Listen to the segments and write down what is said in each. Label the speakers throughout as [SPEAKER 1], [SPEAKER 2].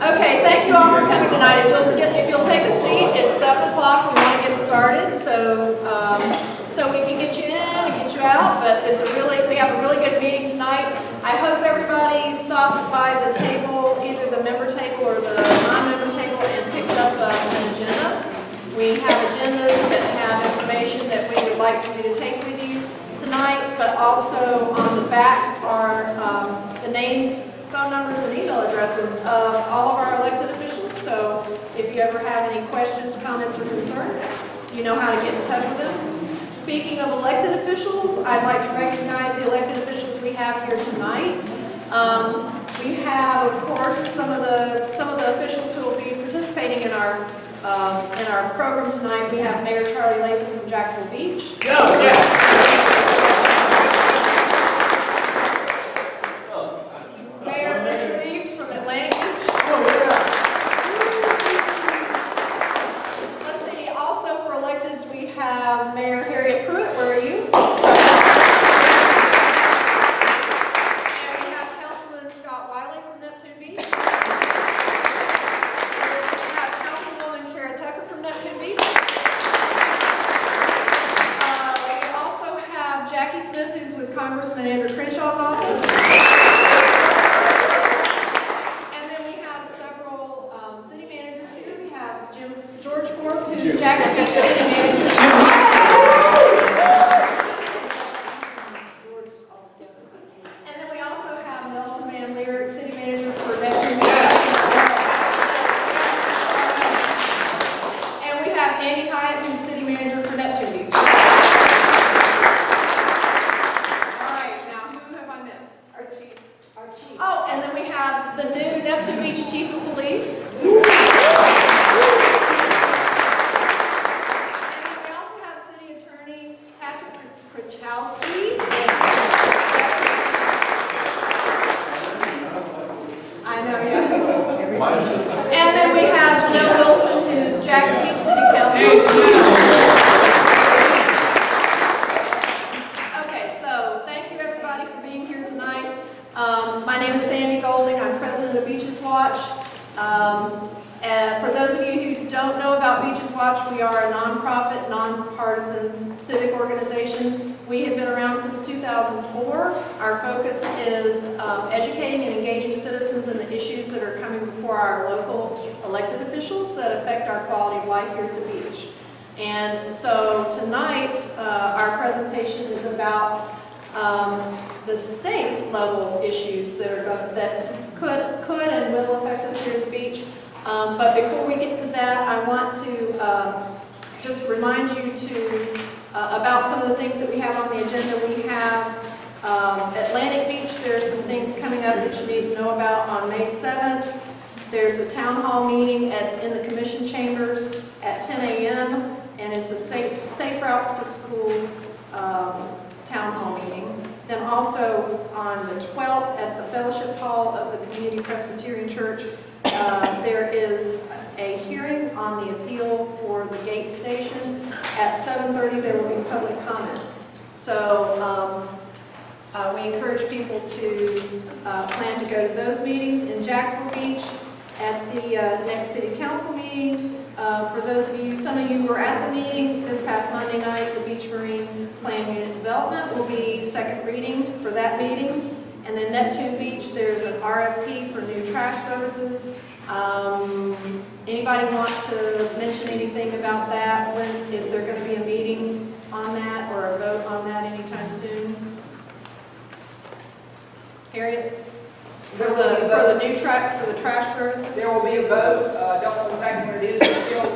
[SPEAKER 1] Okay, thank you all for coming tonight. If you'll take a seat, it's 7 o'clock. We want to get started, so we can get you in and get you out. But we have a really good meeting tonight. I hope everybody stopped by the table, either the member table or the non-member table, and picked up an agenda. We have agendas that have information that we would like for you to take with you tonight, but also on the back are the names, phone numbers, and email addresses of all of our elected officials. So if you ever have any questions, comments, or concerns, you know how to get in touch with them. Speaking of elected officials, I'd like to recognize the elected officials we have here tonight. We have, of course, some of the officials who will be participating in our program tonight. We have Mayor Charlie Latham from Jacksonville Beach. Mayor Richard Reeves from Atlantic Beach. Let's see, also for electeds, we have Mayor Harriet Pruitt. Where are you? And we have Councilman Scott Wiley from Neptune Beach. We have Councilwoman Kara Tucker from Neptune Beach. We also have Jackie Smith, who's with Congressman Andrew Crenshaw's office. And then we have several city managers here. We have George Forbes, who's Jackson Beach City Manager. And then we also have Nelson Van Leer, City Manager for Neptune Beach. And we have Andy Hyatt, who's City Manager for Neptune Beach. All right, now who have I missed? Our chief. Oh, and then we have the new Neptune Beach Chief of Police. And we also have City Attorney Patrick Krichowski. I know, yeah. And then we have Janelle Wilson, who's Jack's Beach City Council. Okay, so thank you everybody for being here tonight. My name is Sandy Golding. I'm president of Beaches Watch. And for those of you who don't know about Beaches Watch, we are a nonprofit, nonpartisan civic organization. We have been around since 2004. Our focus is educating and engaging citizens in the issues that are coming before our local elected officials that affect our quality of life here at the beach. And so tonight, our presentation is about the state level issues that could and will affect us here at the beach. But before we get to that, I want to just remind you about some of the things that we have on the agenda. We have Atlantic Beach. There's some things coming up that you need to know about on May 7th. There's a town hall meeting in the commission chambers at 10 a.m. and it's a safe routes to school town hall meeting. Then also on the 12th at the Fellowship Hall of the Community Presbyterian Church, there is a hearing on the appeal for the gate station. At 7:30 there will be public comment. So we encourage people to plan to go to those meetings. In Jacksonville Beach at the next City Council meeting, for those of you, some of you were at the meeting this past Monday night, the Beach Marine Plan Unit Development will be second reading for that meeting. And then Neptune Beach, there's an RFP for new trash services. Anybody want to mention anything about that? Is there going to be a meeting on that or a vote on that anytime soon? Harriet? For the new track, for the trash services?
[SPEAKER 2] There will be a vote. Don't know exactly what it is, but still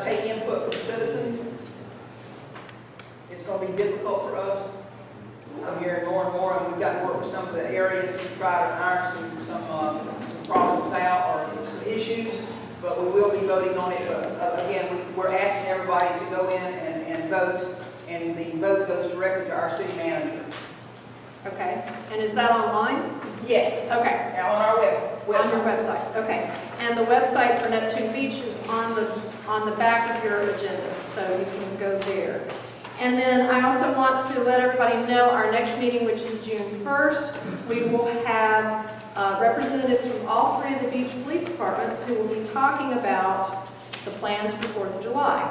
[SPEAKER 2] take input from citizens. It's going to be difficult for us. I'm hearing more and more, and we've got to work with some of the areas to try to iron some problems out or some issues. But we will be voting on it. Again, we're asking everybody to go in and vote, and the vote goes directly to our city manager.
[SPEAKER 1] Okay. And is that online?
[SPEAKER 2] Yes.
[SPEAKER 1] Okay.
[SPEAKER 2] Now on our website.
[SPEAKER 1] On your website. Okay. And the website for Neptune Beach is on the back of your agenda, so you can go there. And then I also want to let everybody know our next meeting, which is June 1st, we will have representatives from all 3 of the beach police departments who will be talking about the plans for 4th of July.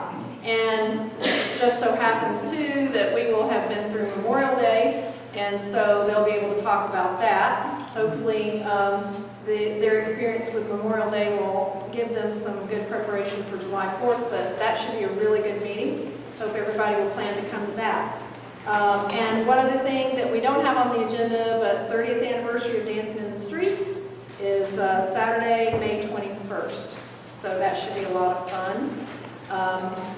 [SPEAKER 1] And just so happens too that we will have been through Memorial Day, and so they'll be able to talk about that. Hopefully their experience with Memorial Day will give them some good preparation for July 4th, but that should be a really good meeting. Hope everybody will plan to come to that. And one other thing that we don't have on the agenda, but 30th anniversary of Dancing in the Streets is Saturday, May 21st. So that should be a lot of fun.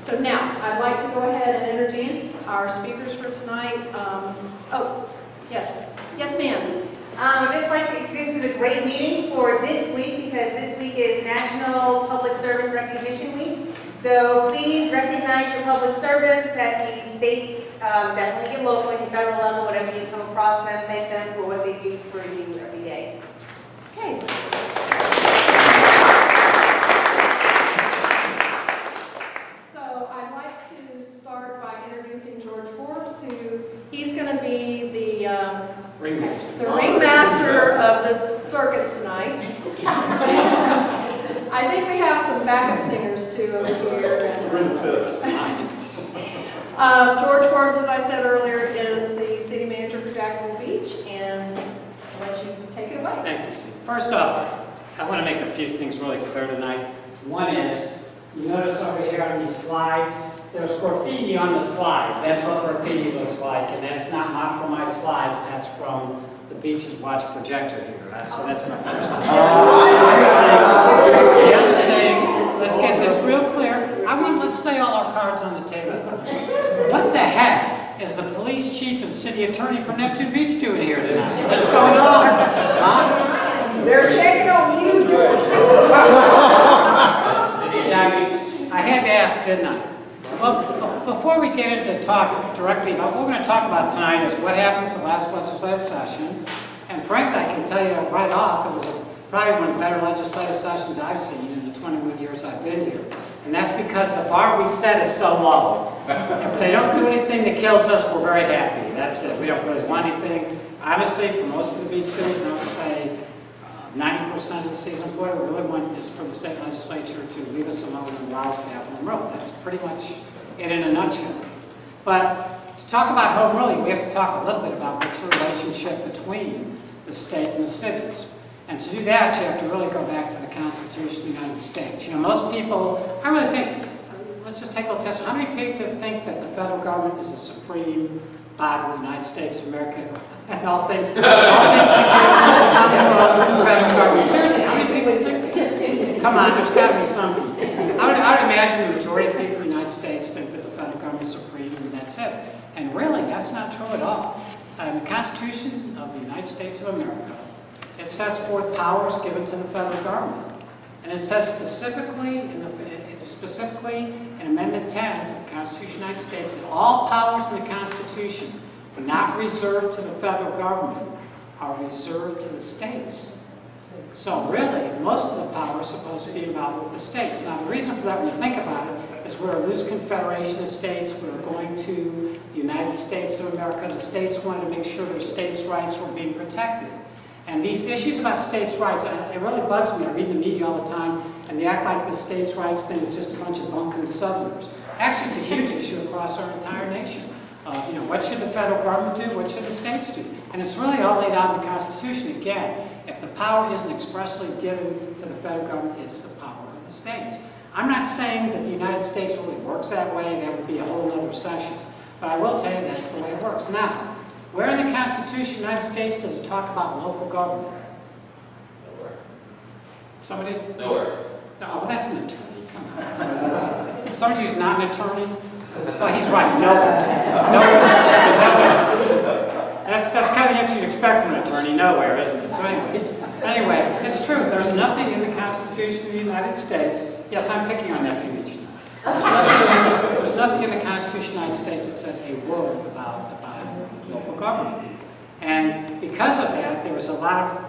[SPEAKER 1] So now, I'd like to go ahead and introduce our speakers for tonight. Oh, yes. Yes, ma'am.
[SPEAKER 3] Just like this is a great meeting for this week because this week is National Public Service Recognition Week. So please recognize your public servants at the state, definitely your local and your federal level, whatever you come across them, thank them for what they do for you every day.
[SPEAKER 1] Okay. So I'd like to start by introducing George Forbes, who he's going to be the ringmaster of this circus tonight. I think we have some backup singers too over here. George Forbes, as I said earlier, is the city manager for Jacksonville Beach, and I'll let you take it away.
[SPEAKER 4] Thank you, Steve. First off, I want to make a few things really clear tonight. One is, you notice over here on these slides, there's graffiti on the slides. That's what graffiti looks like, and that's not from my slides, that's from the Beaches Watch projector here. So that's my first thing. The other thing, let's get this real clear. Let's lay all our cards on the table tonight. What the heck is the police chief and city attorney for Neptune Beach doing here tonight? What's going on? Huh?
[SPEAKER 3] They're checking on you, George.
[SPEAKER 4] Now, I had to ask, didn't I? Well, before we get into talk directly about what we're going to talk about tonight is what happened at the last legislative session. And frankly, I can tell you right off, it was probably one of the better legislative sessions I've seen in the 21 years I've been here. And that's because the bar we set is so low. If they don't do anything that kills us, we're very happy. That's it. We don't really want anything. Honestly, for most of the beach cities, and I would say 90% of the cities in Florida, we really want is for the state legislature to leave us alone and allow us to have home rule. That's pretty much it in a nutshell. But to talk about home rule, we have to talk a little bit about what's the relationship between the state and the cities. And to do that, you have to really go back to the Constitution of the United States. You know, most people, I really think, let's just take a little test. How many people think that the federal government is the supreme body of the United States of America and all things we do come from the federal government? Seriously, how many people think that? Come on, there's got to be some people. I would imagine the majority of people in the United States think that the federal government is supreme and that's it. And really, that's not true at all. The Constitution of the United States of America, it sets forth powers given to the federal government. And it says specifically in Amendment 10 to the Constitution of the United States that all powers in the Constitution are not reserved to the federal government, are reserved to the states. So really, most of the power is supposed to be involved with the states. Now the reason for that, when you think about it, is we're a loose confederation of states. We're going to the United States of America. The states wanted to make sure their states' rights were being protected. And these issues about states' rights, it really bugs me. I read in the media all the time, and they act like the states' rights thing is just a bunch of bunkum Southerners. Actually, it's a huge issue across our entire nation. What should the federal government do? What should the states do? And it's really all laid out in the Constitution. Again, if the power isn't expressly given to the federal government, it's the power of the states. I'm not saying that the United States really works that way. That would be a whole other session. But I will tell you that's the way it works. Now, where in the Constitution of the United States does it talk about local government?
[SPEAKER 5] Nowhere.
[SPEAKER 4] Somebody?
[SPEAKER 5] Nowhere.
[SPEAKER 4] No, well, that's an attorney. Come on. Somebody who's not an attorney? Well, he's right. Nowhere. That's kind of the answer you'd expect from an attorney. Nowhere, isn't it? So anyway, it's true. There's nothing in the Constitution of the United States. Yes, I'm picking on Neptune Beach now. There's nothing in the Constitution of the United States that says a word about local government. And because of that, there was a lot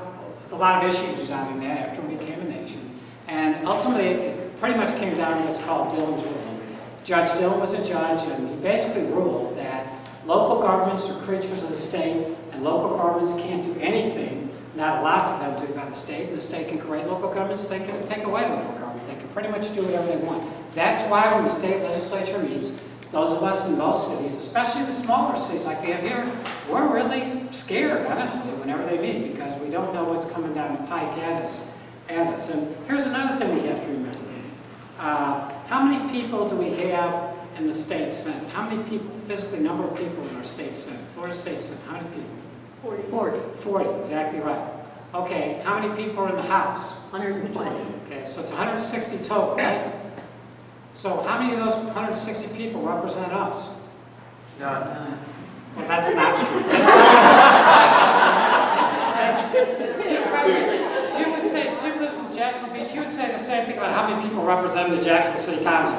[SPEAKER 4] of issues resolving that after we became a nation. And ultimately, it pretty much came down to what's called Dillon's Rule. Judge Dillon was a judge, and he basically ruled that local governments are creatures of the state, and local governments can't do anything not allowed to them to by the state, and the state can create local governments, they can take away local government, they can pretty much do whatever they want. That's why when the state legislature meets, those of us in most cities, especially the smaller cities like we have here, we're really scared, honestly, whenever they meet, because we don't know what's coming down the pike at us. And here's another thing we have to remember. How many people do we have in the state senate? How many people, physically, number of people in our state senate? Florida State Senate, how many people? 40, exactly right. Okay, how many people are in the House?
[SPEAKER 5] 120.
[SPEAKER 4] Okay, so it's 160 total, right? So how many of those 160 people represent us?
[SPEAKER 6] None.
[SPEAKER 4] Well, that's not true. Jim would say, Jim lives in Jacksonville Beach, he would say the same thing about how many people represent the Jacksonville City Council.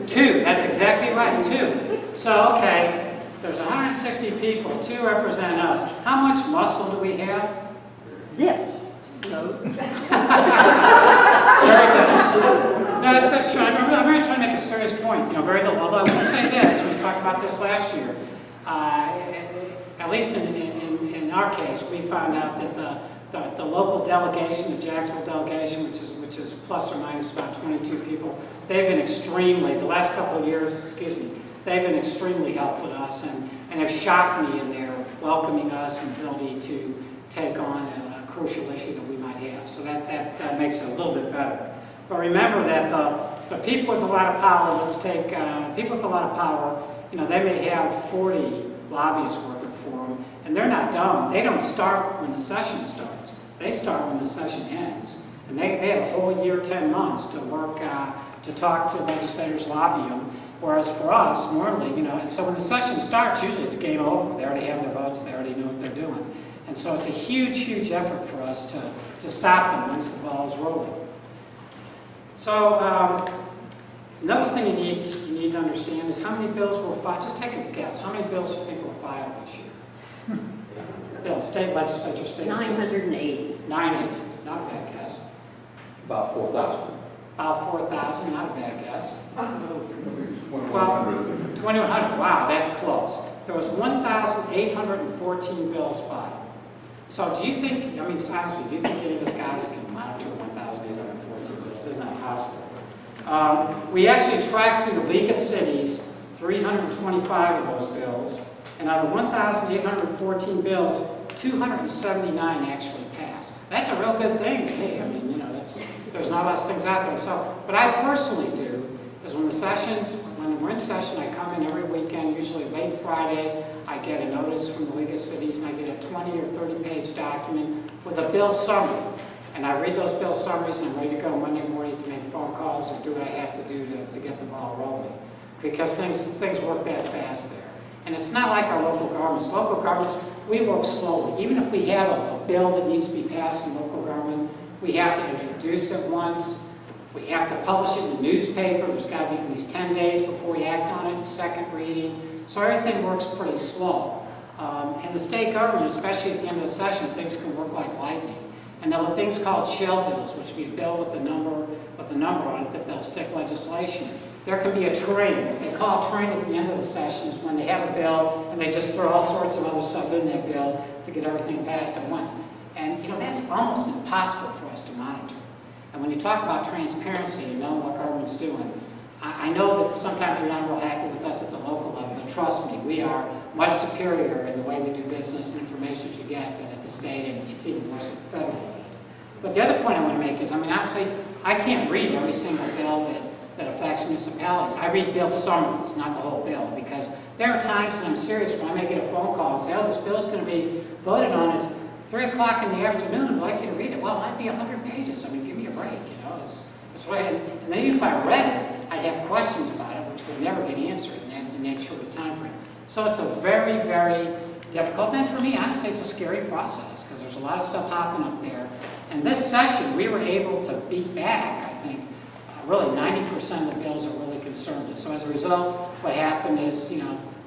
[SPEAKER 4] Two, that's exactly right, 2. So, okay, there's 160 people, 2 represent us. How much muscle do we have?
[SPEAKER 5] Zip.
[SPEAKER 4] Very good. No, that's true. I'm really trying to make a serious point. Very little. Although I will say this, we talked about this last year. At least in our case, we found out that the local delegation, the Jacksonville delegation, which is plus or minus about 22 people, they've been the last couple of years, they've been extremely helpful to us and have shocked me in their welcoming us and ability to take on a crucial issue that we might have. So that makes it a little bit better. But remember that the people with a lot of power, let's take people with a lot of power, they may have 40 lobbyists working for them, and they're not dumb. They don't start when the session starts. They start when the session ends. And they have a whole year, 10 months to work, to talk to legislators, lobby them. Whereas for us, normally, and so when the session starts, usually it's game over. They already have their votes, they already know what they're doing. And so it's a huge, huge effort for us to stop them once the ball is rolling. So another thing you need to understand is how many bills were filed. Just take a guess. How many bills do you think were filed this year? Bills, state legislature, state.
[SPEAKER 5] 980.
[SPEAKER 4] 980. Not a bad guess.
[SPEAKER 6] About 4,000.
[SPEAKER 4] About 4,000. Not a bad guess.
[SPEAKER 6] 2,100.
[SPEAKER 4] Well, 2,100. Wow, that's close. There was 1,814 bills filed. So do you think, honestly, do you think any of us guys can monitor 1,814 bills? Isn't that possible? We actually tracked through the League of Cities 325 of those bills, and out of 1,814 bills, 279 actually passed. That's a real good thing to me. There's not less things out there. And so what I personally do is when we're in session, I come in every weekend, usually late Friday, I get a notice from the League of Cities, and I get a 20 or 30-page document with a bill summary. And I read those bill summaries, and I'm ready to go Monday morning to make phone calls and do what I have to do to get the ball rolling. Because things work that fast there. And it's not like our local governments. Local governments, we work slowly. Even if we have a bill that needs to be passed in local government, we have to introduce it once. We have to publish it in the newspaper. There's got to be at least 10 days before we act on it, second reading. So everything works pretty slow. In the state government, especially at the end of the session, things can work like lightning. And there are things called shell bills, which would be a bill with a number on it that they'll stick legislation in. There can be a train. What they call a train at the end of the session is when they have a bill and they just throw all sorts of other stuff in that bill to get everything passed at once. And that's almost impossible for us to monitor. And when you talk about transparency and knowing what government's doing, I know that sometimes you're not real happy with us at the local level, but trust me, we are much superior in the way we do business and information that you get than at the state, and it's even worse at the federal level. But the other point I want to make is, honestly, I can't read every single bill that affects municipalities. I read bill summaries, not the whole bill, because there are times, and I'm serious, when I may get a phone call and say, this bill's going to be voted on at 3 o'clock in the afternoon, I'd like you to read it. Well, it might be 100 pages. Give me a break, It's right. And then even if I read it, I'd have questions about it, which would never get answered in that short a time frame. So it's a very, very difficult, and for me, honestly, it's a scary process, because there's a lot of stuff hopping up there. And this session, we were able to beat back, I think, really 90% of the bills that really concerned us. So as a result, what happened is,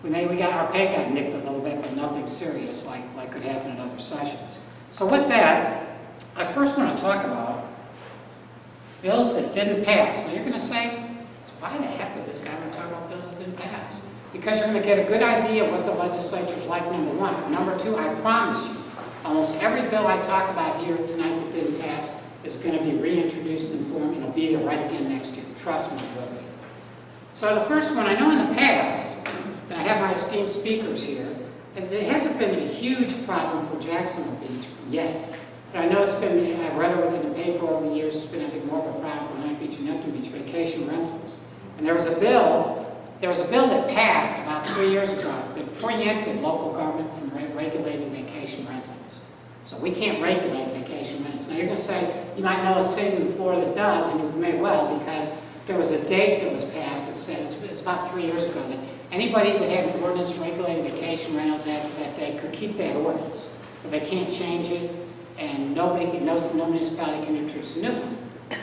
[SPEAKER 4] we got our pay got nicked a little bit, but nothing serious like could happen in other sessions. So with that, I first want to talk about bills that didn't pass. Now you're going to say, why the heck would this guy want to talk about bills that didn't pass? because you're going to get a good idea of what the legislature's like, number one. Number two, I promise you, almost every bill I talked about here tonight that didn't pass is going to be reintroduced in form, and it'll be there right again next year. Trust me, it will be. So the first one, I know in the past, and I have my esteemed speakers here, and there hasn't been a huge problem for Jacksonville Beach yet. But I know it's been, I've read it in the paper over the years, it's been, I think, more of a problem for Atlantic Beach and Neptune Beach vacation rentals. And there was a bill that passed about 3 years ago that preempted local government from regulating vacation rentals. So we can't regulate vacation rentals. Now you're going to say, you might know a city in Florida that does, and you may well, because there was a date that was passed that says, it's about 3 years ago, that anybody that had an ordinance regulating vacation rentals as of that date could keep that ordinance. But they can't change it, and no municipality can introduce a new one.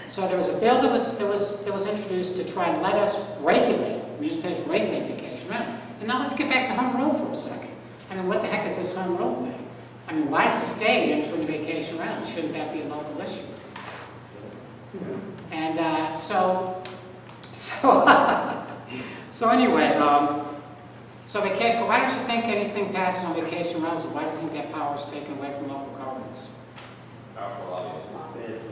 [SPEAKER 4] So there was a bill that was introduced to try and let us regulate, municipalities regulate vacation rentals. And now let's get back to home rule for a second. I mean, what the heck is this home rule thing? I mean, why does the state enter into vacation rentals? Shouldn't that be a local issue? And so anyway, so why don't you think anything passes on vacation rentals, and why do you think that power is taken away from local governments?
[SPEAKER 6] Powerful lobbyists.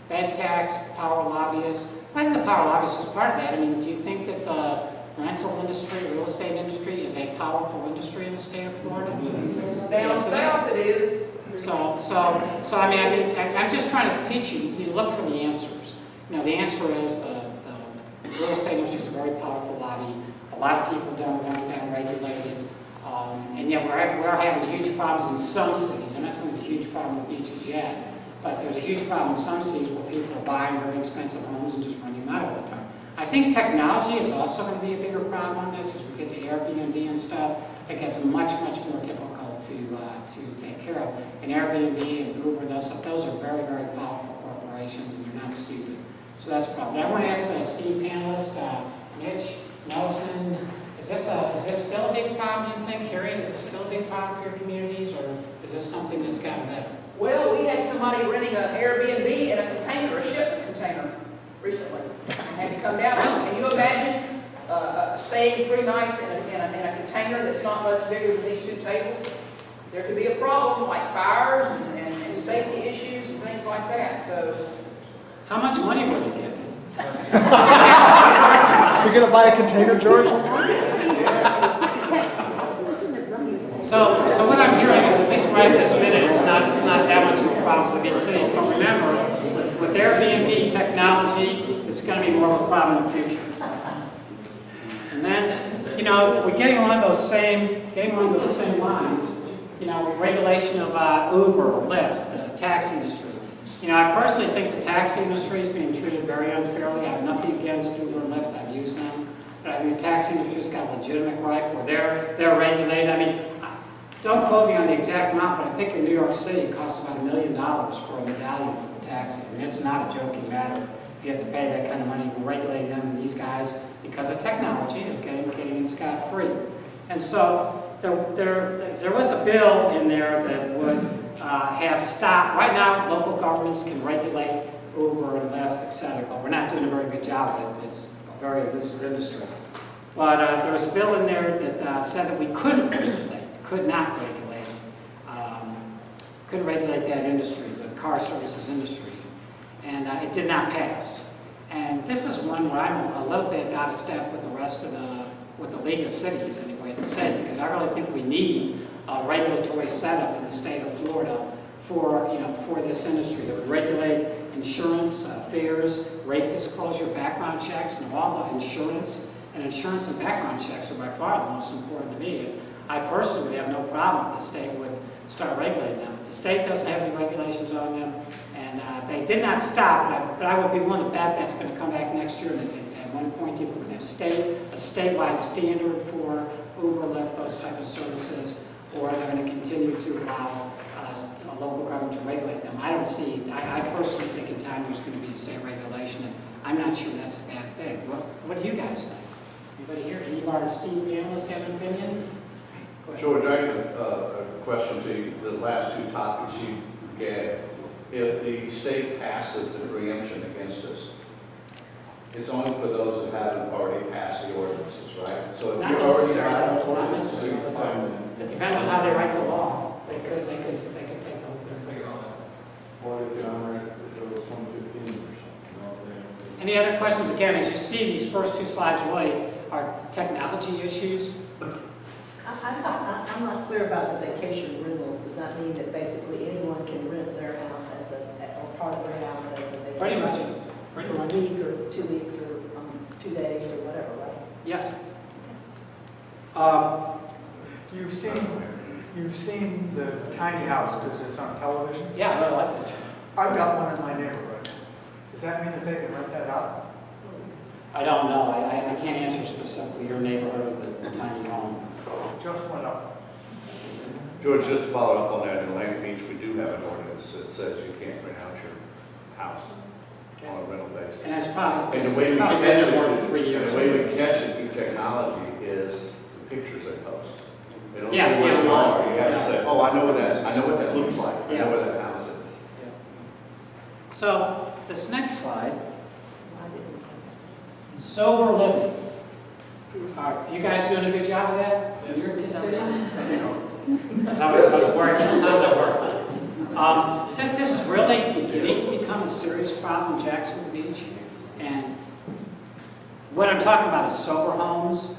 [SPEAKER 4] Bed tax, power lobbyists. I think the power lobbyists is part of that. I mean, do you think that the rental industry, real estate industry, is a powerful industry in the state of Florida?
[SPEAKER 2] Down south it is.
[SPEAKER 4] So I mean, I'm just trying to teach you. You look for the answers. You know, the answer is the real estate industry is a very powerful lobby. A lot of people don't want that regulated, and yet we're having huge problems in some cities. I'm not saying there's a huge problem with beaches yet, but there's a huge problem in some cities where people are buying very expensive homes and just renting them out all the time. I think technology is also going to be a bigger problem on this as we get to Airbnb and stuff. It gets much more difficult to take care of. And Airbnb and Uber, those are very powerful corporations, and they're not stupid. So that's a problem. I want to ask the esteemed panelists, Mitch, Nelson, is this still a big problem, you think, Harriet? Is this still a big problem for your communities, or is this something that's gotten better?
[SPEAKER 2] Well, we had somebody renting an Airbnb in a container, a ship container, recently, and had to come down. Can you imagine staying 3 nights in a container that's not much bigger than these 2 tables? There could be a problem like fires and safety issues and things like that. So,
[SPEAKER 4] How much money were they getting?
[SPEAKER 7] You're gonna buy a container, George?
[SPEAKER 4] So what I'm hearing is, at least right this minute, it's not that much of a problem with these cities. But remember, with Airbnb technology, it's going to be more of a problem in the future. And then, you know, we're getting along those same lines. You know, regulation of Uber or Lyft, the taxi industry. You know, I personally think the taxi industry is being treated very unfairly. I have nothing against Uber and Lyft. I've used them. But I think the taxi industry's got a legitimate right where they're regulated. I mean, don't quote me on the exact amount, but I think in New York City it costs about $1 million for a medallion for a taxi. I mean, it's not a joking matter. If you have to pay that kind of money, we're regulating them and these guys because of technology of getting in scot-free. And so there was a bill in there that would have stopped. Right now, local governments can regulate Uber and Lyft, et cetera, but we're not doing a very good job of it. It's a very elusive industry. But there was a bill in there that said that we couldn't could not regulate that industry, the car services industry, and it did not pass. And this is one where I'm a little bit out of step with the rest of the League of Cities anyway in the state, because I really think we need a regulatory setup in the state of Florida for this industry that would regulate insurance, fares, rate disclosure, background checks, and all the insurance. And insurance and background checks are by far the most important to me. And I personally would have no problem if the state would start regulating them. But the state doesn't have any regulations on them, and they did not stop, but I would be willing to bet that's going to come back next year, and at one point people would have a statewide standard for Uber, Lyft, those type of services, or they're going to continue to allow a local government to regulate them. I personally think in time there's going to be a state regulation, and I'm not sure that's a bad thing. What do you guys think? Anybody here? Any of our esteemed panelists have an opinion?
[SPEAKER 6] George, I have a question to you. The last 2 topics you gave. If the state passes the preemption against us, It's only for those that haven't already passed the ordinances, right? So if
[SPEAKER 4] Not
[SPEAKER 6] you're already
[SPEAKER 4] necessarily,
[SPEAKER 6] not an
[SPEAKER 4] not
[SPEAKER 6] ordinance,
[SPEAKER 4] necessarily. It depends on how they write the law. They could take over their laws.
[SPEAKER 8] Or if you're on, if it was 115 or something.
[SPEAKER 4] Any other questions? Again, as you see, these first two slides really are technology issues.
[SPEAKER 9] I'm not clear about the vacation rentals. Does that mean that basically anyone can rent their house as a, or part of their house as a vacation?
[SPEAKER 4] Pretty much.
[SPEAKER 9] For a week or 2 weeks or 2 days or whatever, right?
[SPEAKER 4] Yes.
[SPEAKER 10] You've seen the tiny house business on television?
[SPEAKER 4] Yeah, I really like that show.
[SPEAKER 10] I've got one in my neighborhood. Does that mean that they can rent that out?
[SPEAKER 4] I don't know. I can't answer specifically your neighborhood or the tiny home.
[SPEAKER 10] Just went up.
[SPEAKER 6] George, just to follow up on that, in Atlantic Beach, we do have an ordinance that says you can't rent out your house on a rental basis.
[SPEAKER 4] And that's probably,
[SPEAKER 6] And the
[SPEAKER 4] it's
[SPEAKER 6] way we
[SPEAKER 4] probably
[SPEAKER 6] catch
[SPEAKER 4] been there more than 3
[SPEAKER 6] it,
[SPEAKER 4] years.
[SPEAKER 6] the way we catch it through technology is the pictures they post. They don't
[SPEAKER 4] Yeah,
[SPEAKER 6] say where you
[SPEAKER 4] yeah.
[SPEAKER 6] are, you gotta
[SPEAKER 4] Yeah.
[SPEAKER 6] say, oh, I know what that looks like, I
[SPEAKER 4] Yeah.
[SPEAKER 6] know where that house is.
[SPEAKER 4] So, this next slide, sober living. Are you guys doing a good job of that in your two cities? As I was working, sometimes I work. This is really beginning to become a serious problem in Jacksonville Beach. And what I'm talking about is sober homes.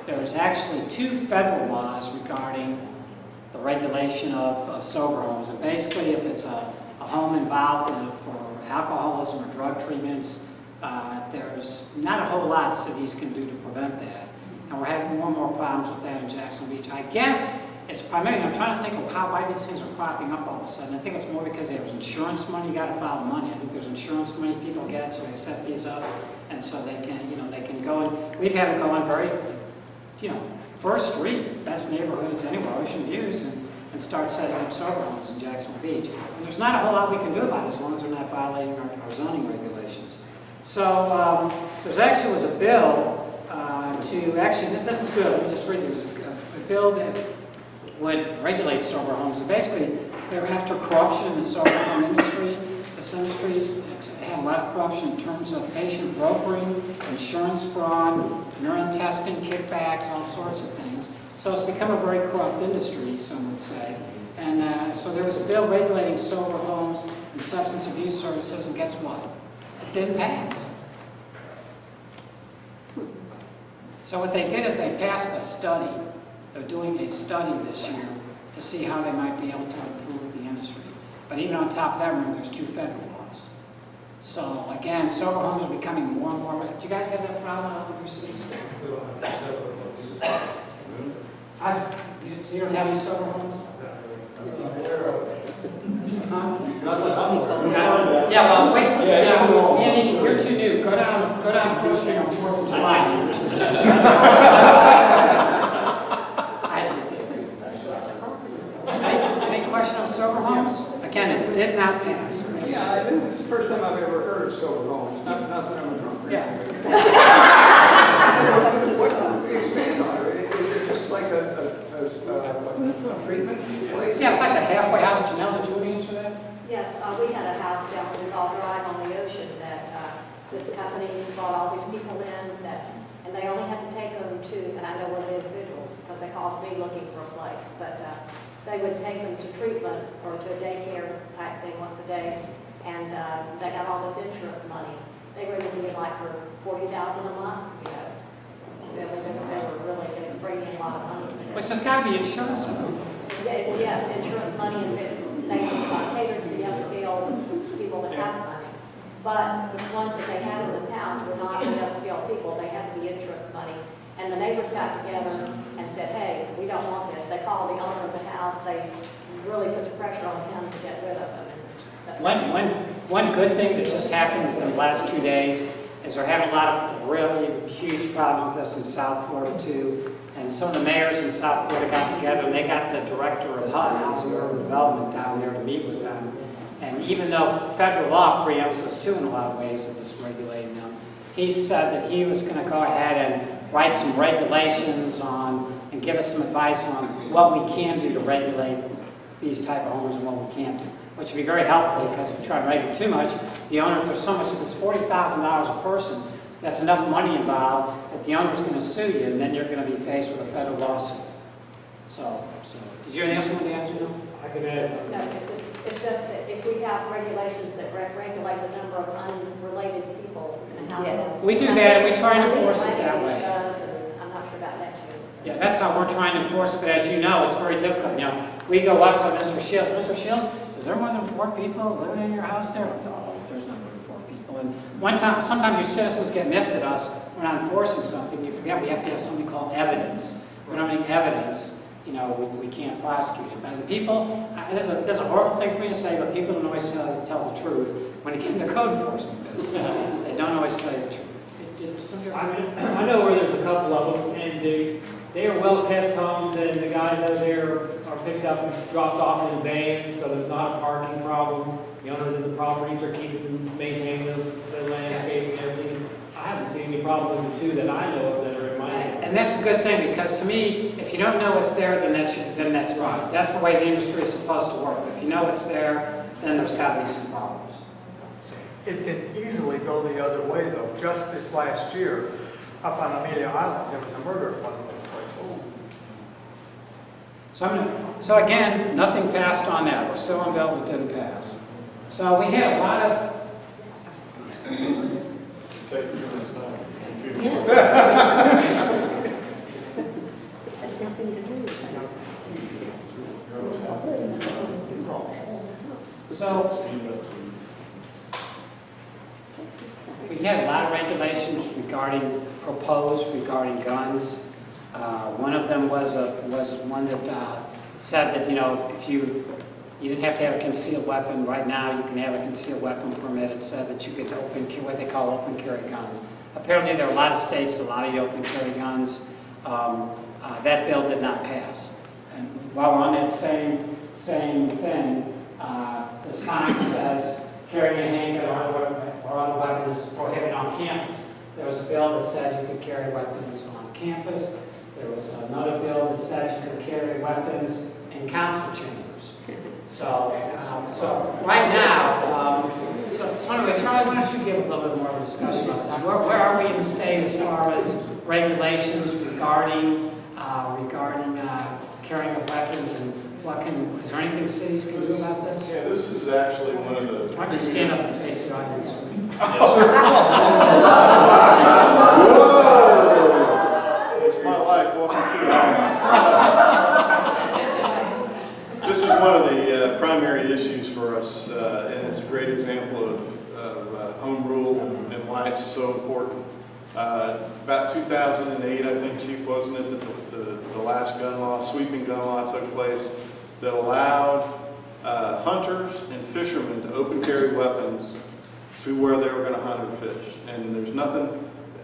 [SPEAKER 4] There's actually 2 federal laws regarding the regulation of sober homes. And basically, if it's a home involved for alcoholism or drug treatments, there's not a whole lot cities can do to prevent that. And we're having more and more problems with that in Jacksonville Beach. I guess it's primarily, I'm trying to think of why these things are cropping up all of a sudden. I think it's more because there's insurance money, you gotta file the money. I think there's insurance money people get, so they set these up. And so they can go and, we've had them go on very, First Street, best neighborhoods anywhere, Ocean Views, and start setting up sober homes in Jacksonville Beach. And there's not a whole lot we can do about it as long as they're not violating our zoning regulations. So there actually was a bill this is good, let me just read this. A bill that would regulate sober homes. And basically, they're after corruption in the sober home industry. This industry has had a lot of corruption in terms of patient brokering, insurance fraud, urine testing, kickbacks, all sorts of things. So it's become a very corrupt industry, some would say. And so there was a bill regulating sober homes and substance abuse services, and guess what? It didn't pass. So what they did is they passed a study. They're doing a study this year to see how they might be able to improve the industry. But even on top of that, remember, there's 2 federal laws. So again, sober homes are becoming more and more. Do you guys have that problem out in your cities? So you don't have any sober homes? Yeah, well, wait. Andy, you're too new. Go down First Street on 4th of July. Any question on sober homes? Again, it did not pass.
[SPEAKER 10] Yeah, this is the first time I've ever heard of sober homes. Not that I'm a drunk.
[SPEAKER 4] Yeah.
[SPEAKER 10] What expand on it? Is it just like a treatment place?
[SPEAKER 4] Yeah, it's like a halfway house. Janelle, did you want to answer that?
[SPEAKER 11] Yes, we had a house down in Duval Drive on the ocean that this company brought all these people in and they only had to take them to, and I know one of the individuals because they called me looking for a place, but they would take them to treatment or to a daycare type thing once a day, and they got all this insurance money. They were able to get like for $40,000 a month, They were really bringing in a lot of money.
[SPEAKER 4] Which has got to be insurance money.
[SPEAKER 11] Yes, insurance money, and they catered to the upscale people that have money. But the ones that they had in this house were not the upscale people, they had to be insurance money. And the neighbors got together and said, hey, we don't want this. They called the owner of the house, they really put the pressure on him to get rid of them.
[SPEAKER 4] One good thing that just happened within the last 2 days is they're having a lot of really huge problems with this in South Florida too. And some of the mayors in South Florida got together and they got the director of HUD, Housing and Urban Development, down there to meet with them. And even though federal law preempts us too in a lot of ways of this regulating them, he said that he was going to go ahead and write some regulations on and give us some advice on what we can do to regulate these type of homes and what we can't do, which would be very helpful because if you try to regulate too much, the owner, if there's so much, if it's $40,000 a person, that's enough money involved that the owner's going to sue you, and then you're going to be faced with a federal lawsuit. So, did you have anything else you wanted to add, Janelle?
[SPEAKER 8] I can add something.
[SPEAKER 11] No, it's just that if we have regulations that regulate the number of unrelated people in a
[SPEAKER 3] Yes.
[SPEAKER 11] household.
[SPEAKER 4] We do that, and we try and enforce it that
[SPEAKER 11] Language
[SPEAKER 4] way.
[SPEAKER 11] does, and I'm not sure about next year.
[SPEAKER 4] Yeah, that's how we're trying to enforce it, but as you know, it's very difficult. You know, we go up to Mr. Shields, Mr. Shields, is there more than 4 people living in your house there? No, there's not more than 4 people. And one time, sometimes you citizens get miffed at us, we're not enforcing something, you forget we have to have something called evidence. We don't have any evidence, you know, we can't prosecute it. But the people, there's a horrible thing for me to say, but people don't always tell the truth when it comes to code enforcement business. They don't always tell you the truth.
[SPEAKER 12] I know where there's a couple of them, and they are well-kept homes, and the guys out there are picked up and dropped off in vans, so there's not a parking problem. The owners of the properties are keeping, maintaining the landscape and everything. I haven't seen any problem with the 2 that I know of that are in my neighborhood.
[SPEAKER 4] And that's a good thing, because to me, if you don't know it's there, then that's right. That's the way the industry is supposed to work. If you know it's there, then there's got to be some problems.
[SPEAKER 7] It can easily go the other way, though. Just this last year, up on Amelia Island, there was a murder at one of those places.
[SPEAKER 4] So again, nothing passed on that. We're still on bills that didn't pass. So we had a lot of,
[SPEAKER 5] Has nothing to do with it.
[SPEAKER 4] so we had a lot of regulations proposed regarding guns. One of them was one that said that, you know, if you didn't have to have a concealed weapon. Right now, you can have a concealed weapon permit. It said that you could what they call open carry guns. Apparently, there are a lot of states that allow you to open carry guns. That bill did not pass. And while we're on that same thing, the sign says carrying a handgun or other weapons prohibited on campus. There was a bill that said you could carry weapons on campus. There was another bill that said you could carry weapons in council chambers. So right now, so anyway, Charlie, why don't you give a little bit more of a discussion about this? Where are we in the state as far as regulations regarding carrying of weapons, and is there anything cities can do about this?
[SPEAKER 8] Yeah, this is actually one of the.
[SPEAKER 4] Why don't you stand up and face the audience?
[SPEAKER 8] It's my life, welcome to it. This is one of the primary issues for us, and it's a great example of home rule and why it's so important. About 2008, I think, Chief, wasn't it, that the last gun law, sweeping gun law took place that allowed hunters and fishermen to open carry weapons to where they were going to hunt or fish. And there's nothing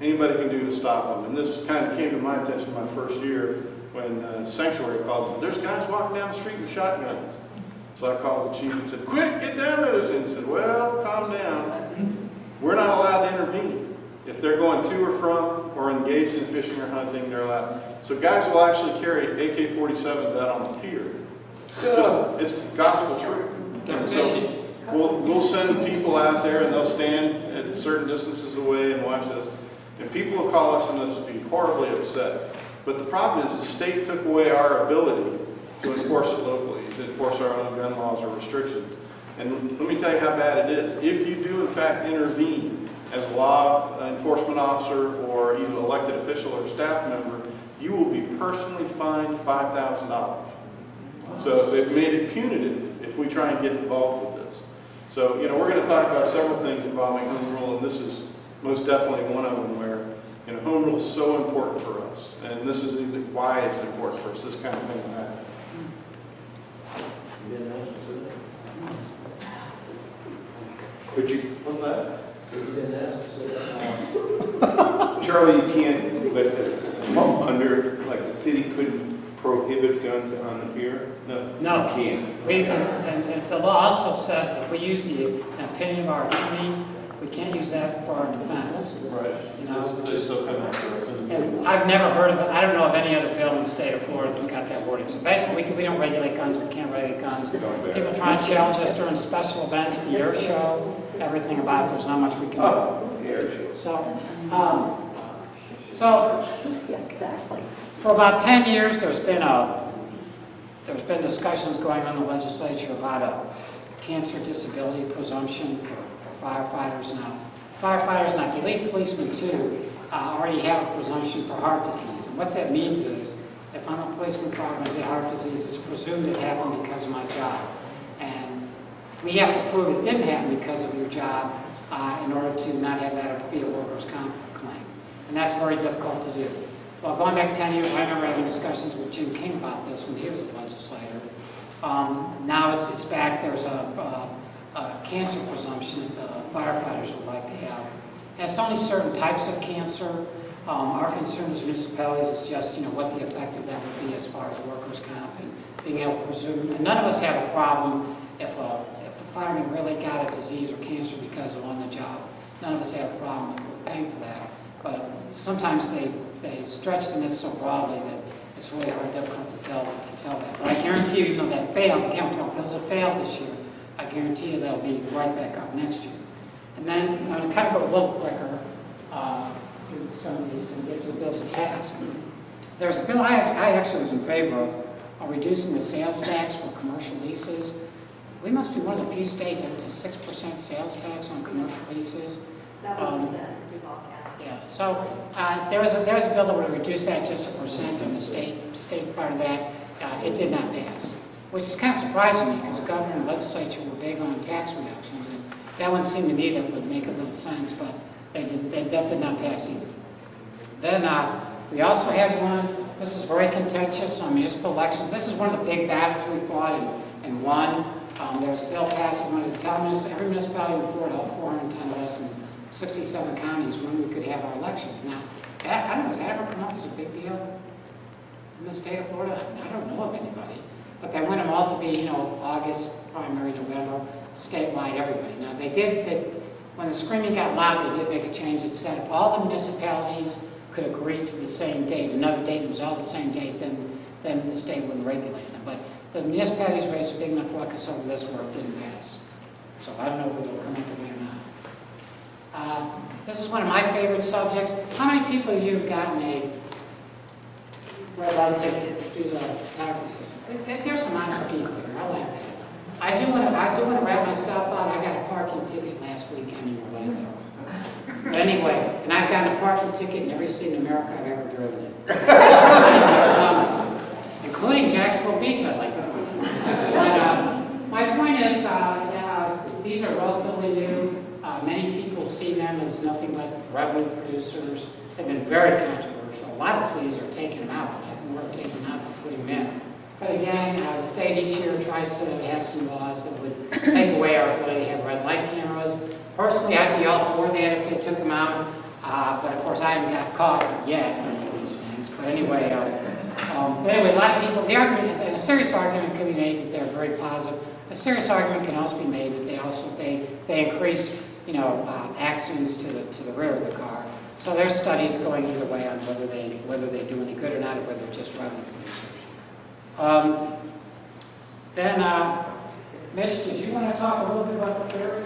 [SPEAKER 8] anybody can do to stop them. And this kind of came to my attention my first year when Sanctuary called and said, there's guys walking down the street with shotguns. So I called the chief and said, quick, get down those. And he said, well, calm down. We're not allowed to intervene. If they're going to or from or engaged in fishing or hunting, they're allowed. So guys will actually carry AK-47s out on the pier. It's the gospel truth. And so we'll send people out there and they'll stand at certain distances away and watch this. And people will call us and they'll just be horribly upset. But the problem is the state took away our ability to enforce it locally, to enforce our own gun laws or restrictions. And let me tell you how bad it is. If you do in fact intervene as a law enforcement officer or even elected official or staff member, you will be personally fined $5,000. So they've made it punitive if we try and get involved with this. So, you know, we're going to talk about several things involving home rule, and this is most definitely one of them where, you know, home rule is so important for us. And this is why it's important for us, this kind of thing to happen.
[SPEAKER 6] Could you,
[SPEAKER 8] What's that?
[SPEAKER 13] Charlie, you can't, but under, like, the city couldn't prohibit guns on the pier? No.
[SPEAKER 4] No.
[SPEAKER 13] You can't.
[SPEAKER 4] And the law also says that if we use the opinion of our attorney, we can't use that for our defense.
[SPEAKER 8] Right.
[SPEAKER 4] You know,
[SPEAKER 8] Just so kind of.
[SPEAKER 4] and I've never heard of it. I don't know of any other bill in the state of Florida that's got that wording. So basically, we don't regulate guns. We can't regulate guns. People try and challenge us during special events, the air show, everything about it. There's not much we can do.
[SPEAKER 13] Yeah,
[SPEAKER 4] So,
[SPEAKER 5] Yeah, exactly.
[SPEAKER 4] for about 10 years, there's been discussions going on in the legislature about a cancer disability presumption for firefighters now. Firefighters, and I believe policemen too, already have a presumption for heart disease. And what that means is, if I'm a policeman fireman and get heart disease, it's presumed it happened because of my job. And we have to prove it didn't happen because of your job in order to not have that be a workers' comp claim. And that's very difficult to do. Well, going back 10 years, I remember having discussions with Jim King about this when he was a legislator. Now it's back. There's a cancer presumption that the firefighters would like to have. And it's only certain types of cancer. Our concern as municipalities is just, what the effect of that would be as far as workers' comp and being able to presume. And none of us have a problem if a fireman really got a disease or cancer because of on the job. None of us have a problem with paying for that. But sometimes they stretch the net so broadly that it's really hard, difficult to tell that. But I guarantee you, that failed. The capital bills that failed this year, I guarantee you they'll be right back up next year. And then I'm going to kind of go a little quicker through some of these to get to the bills that passed. There's a bill I actually was in favor of reducing the sales tax for commercial leases. We must be one of the few states that has a 6% sales tax on commercial leases.
[SPEAKER 11] 7% Duval County.
[SPEAKER 4] Yeah, so there was a bill that would reduce that just 1% on the state part of that. It did not pass, which is kind of surprising me because the governor and legislature were big on tax reductions, and that one seemed to me that would make a little sense, but that did not pass either. Then we also had one. This is very contentious on municipal elections. This is one of the big battles we fought and won. There's a bill passed that wanted to tell every municipality in Florida, all 410 of us, and 67 counties when we could have our elections. Now, I don't know, has that ever come up as a big deal in the state of Florida? I don't know of anybody. But they want them all to be, August, primary, November, statewide, everybody. Now, when the screaming got loud, they did make a change that said if all the municipalities could agree to the same date, another date, it was all the same date, then the state wouldn't regulate them. But the municipalities raised a big enough ruckus over this where it didn't pass. So I don't know whether it'll come up again or not. This is one of my favorite subjects. How many people of you have gotten a red light ticket through the traffic system? There's some honest people here. I like that. I do want to wrap myself out. I got a parking ticket last weekend in Orlando. But anyway, and I've gotten a parking ticket in every city in America I've ever driven in, including Jacksonville Beach. I'd like to point out. But my point is, these are relatively new. Many people see them as nothing but revenue producers. They've been very controversial. A lot of cities are taking them out. I think we're taking them out and putting them in. But again, the state each year tries to have some laws that would take away our ability to have red light cameras. Personally, I'd be all for that if they took them out. But of course, I haven't got caught yet on any of these things. But anyway, a lot of people, the argument, and a serious argument can be made that they're very positive. A serious argument can also be made that they increase, accidents to the rear of the car. So there's studies going either way on whether they do any good or not, or whether they're just revenue producers. Mitch, did you want to talk a little bit about the ferry?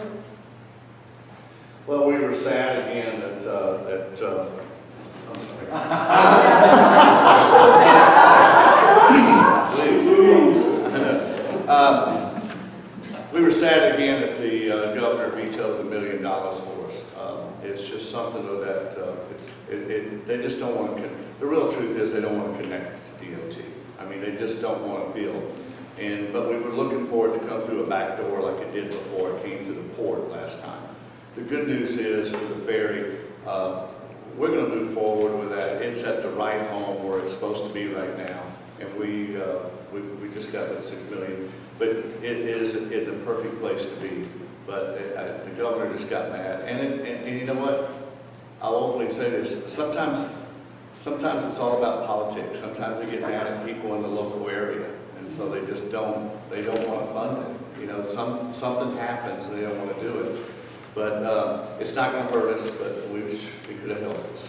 [SPEAKER 6] Well, we were sad again I'm sorry. We were sad again that the governor vetoed $1 million for us. It's just something that they just don't want to. The real truth is they don't want to connect to DOT. I mean, they just don't want to feel. But we were looking for it to come through a back door like it did before it came to the port last time. The good news is with the ferry, we're going to move forward with that. It's at the right home where it's supposed to be right now, and we just got that $6 million. But it is in the perfect place to be. But the governor just got mad, and you know what? I'll openly say this: sometimes it's all about politics. Sometimes they get mad at people in the local area, and so they just don't want to fund it. Something happens and they don't want to do it. But it's not going to hurt us, but we could have helped us.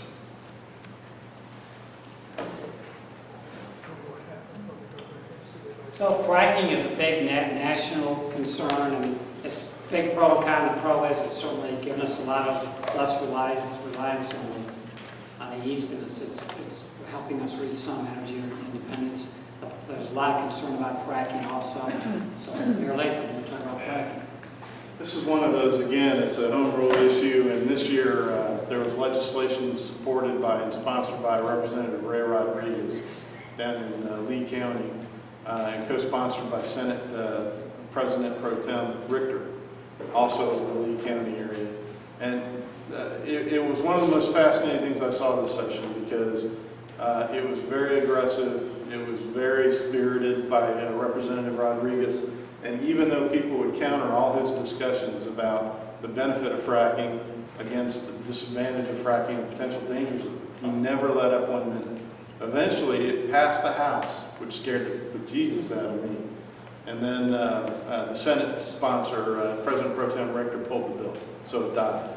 [SPEAKER 4] So fracking is a big national concern. I mean, it's big pro and con. The pro is it's certainly given us a lot of less reliance on the east, and it's helping us reach some energy independence. There's a lot of concern about fracking also, so here lately we're talking about fracking.
[SPEAKER 8] This is one of those, again, it's a home rule issue, and this year there was legislation supported by and sponsored by Representative Ray Rodriguez down in Lee County, and co-sponsored by Senate President Pro Tem Richter, also in the Lee County area. And it was one of the most fascinating things I saw this session because it was very aggressive, it was very spirited by Representative Rodriguez. And even though people would counter all his discussions about the benefit of fracking against the disadvantage of fracking and potential dangers, he never let up 1 minute. Eventually, it passed the House, which scared the bejesus out of me. And then the Senate sponsor, President Pro Tem Richter, pulled the bill, so it died.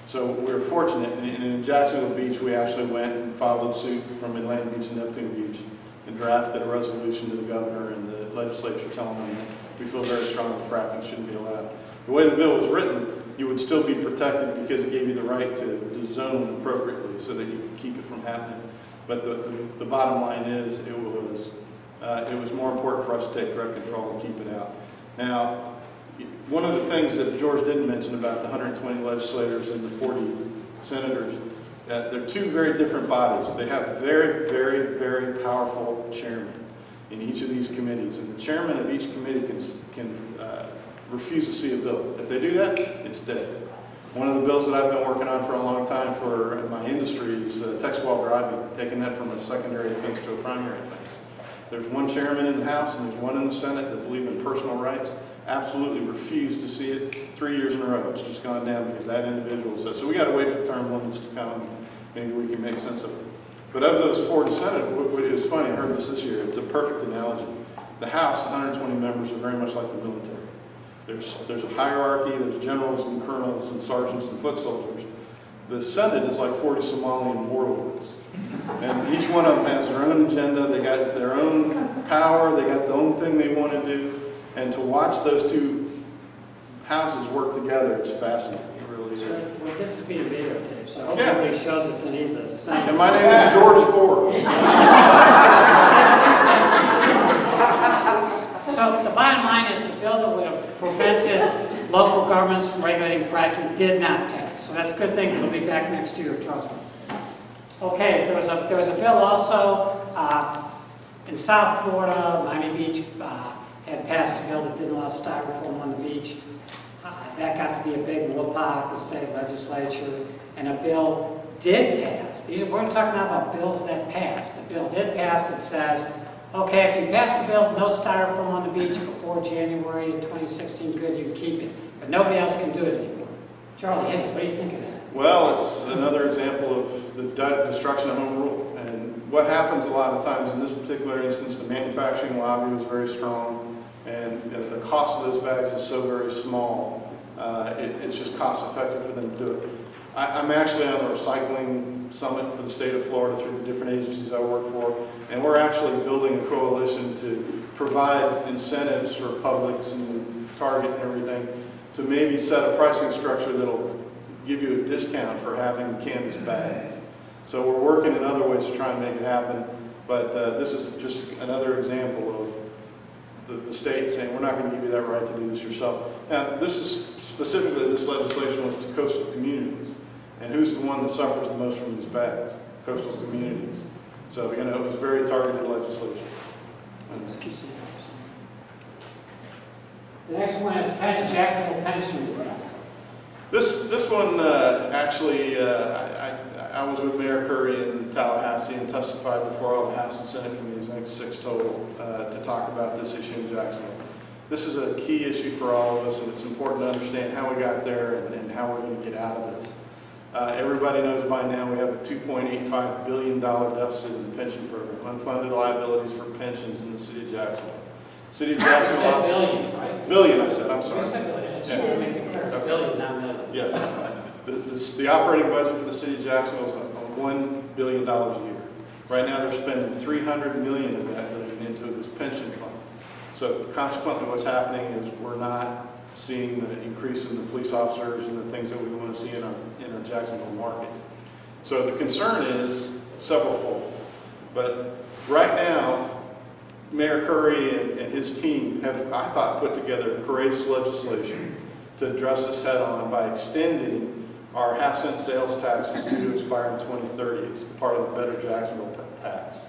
[SPEAKER 8] So we were fortunate, and in Jacksonville Beach, we actually went and followed suit from Atlantic Beach and Neptune Beach and drafted a resolution to the governor and the legislature telling them that we feel very strongly that fracking shouldn't be allowed. The way the bill was written, you would still be protected because it gave you the right to zone appropriately so that you could keep it from happening. But the bottom line is it was more important for us to take direct control and keep it out. Now, one of the things that George didn't mention about the 120 legislators and the 40 senators, they're two very different bodies. They have very, very, very powerful chairmen in each of these committees, and the chairman of each committee can refuse to see a bill. If they do that, it's dead. One of the bills that I've been working on for a long time for my industry is text while driving, taking that from a secondary offense to a primary offense. There's one chairman in the House and there's one in the Senate that believe in personal rights, absolutely refuse to see it 3 years in a row. It's just gone down because that individual says, so we got to wait for term limits to come, maybe we can make sense of it. But of those 40 Senate, what is funny, I heard this year, it's a perfect analogy. The House, 120 members, are very much like the military. There's a hierarchy, there's generals and colonels and sergeants and foot soldiers. The Senate is like 40 Somalian warlords. And each one of them has their own agenda, they got their own power, they got their own thing they want to do. And to watch those two houses work together, it's fascinating. It really is.
[SPEAKER 4] Well, this is being videotaped, so I hope
[SPEAKER 8] Yeah.
[SPEAKER 4] nobody shows it to any of the Senate.
[SPEAKER 8] And my name is George Ford.
[SPEAKER 4] So the bottom line is the bill that would have prevented local governments from regulating fracking did not pass. So that's a good thing. It'll be back next year, trust me. Okay, there was a bill also in South Florida. Miami Beach had passed a bill that didn't allow styrofoam on the beach. That got to be a big whoop-ah at the state legislature, and a bill did pass. We're talking about bills that passed. The bill did pass that says, okay, if you passed a bill, no styrofoam on the beach before January of 2016, good, you can keep it. But nobody else can do it anymore. Charlie, hey, what do you think of that?
[SPEAKER 8] Well, it's another example of the destruction of home rule. And what happens a lot of times in this particular instance, the manufacturing lobby was very strong, and the cost of those bags is so very small, it's just cost effective for them to do it. I'm actually on the recycling summit for the state of Florida through the different agencies I work for, and we're actually building a coalition to provide incentives for Publix and Target and everything to maybe set a pricing structure that'll give you a discount for having canvas bags. So we're working in other ways to try and make it happen, but this is just another example of the state saying, we're not going to give you that right to do this yourself. Now, this is specifically, this legislation was to coastal communities. And who's the one that suffers the most from these bags? Coastal communities. So, it was very targeted legislation.
[SPEAKER 4] The next one is Jacksonville pension reform.
[SPEAKER 8] This one, actually, I was with Mayor Curry in Tallahassee and testified before all the House and Senate committees, I think 6 total, to talk about this issue in Jacksonville. This is a key issue for all of us, and it's important to understand how we got there and how we're going to get out of this. Everybody knows by now we have a $2.85 billion deficit in the pension program, unfunded liabilities for pensions in the city of Jacksonville. City of Jacksonville.
[SPEAKER 4] Billion, right?
[SPEAKER 8] Billion, I said, I'm sorry.
[SPEAKER 4] You said billion.
[SPEAKER 8] Yeah.
[SPEAKER 4] Make it clear. It's billion, not million.
[SPEAKER 8] Yes. The operating budget for the city of Jacksonville is $1 billion a year. Right now they're spending $300 million of that into this pension fund. So consequently what's happening is we're not seeing the increase in the police officers and the things that we want to see in our Jacksonville market. So the concern is several-fold. But right now, Mayor Curry and his team have, I thought, put together courageous legislation to address this head-on by extending our half-cent sales taxes due to expire in 2030. It's part of the Better Jacksonville tax.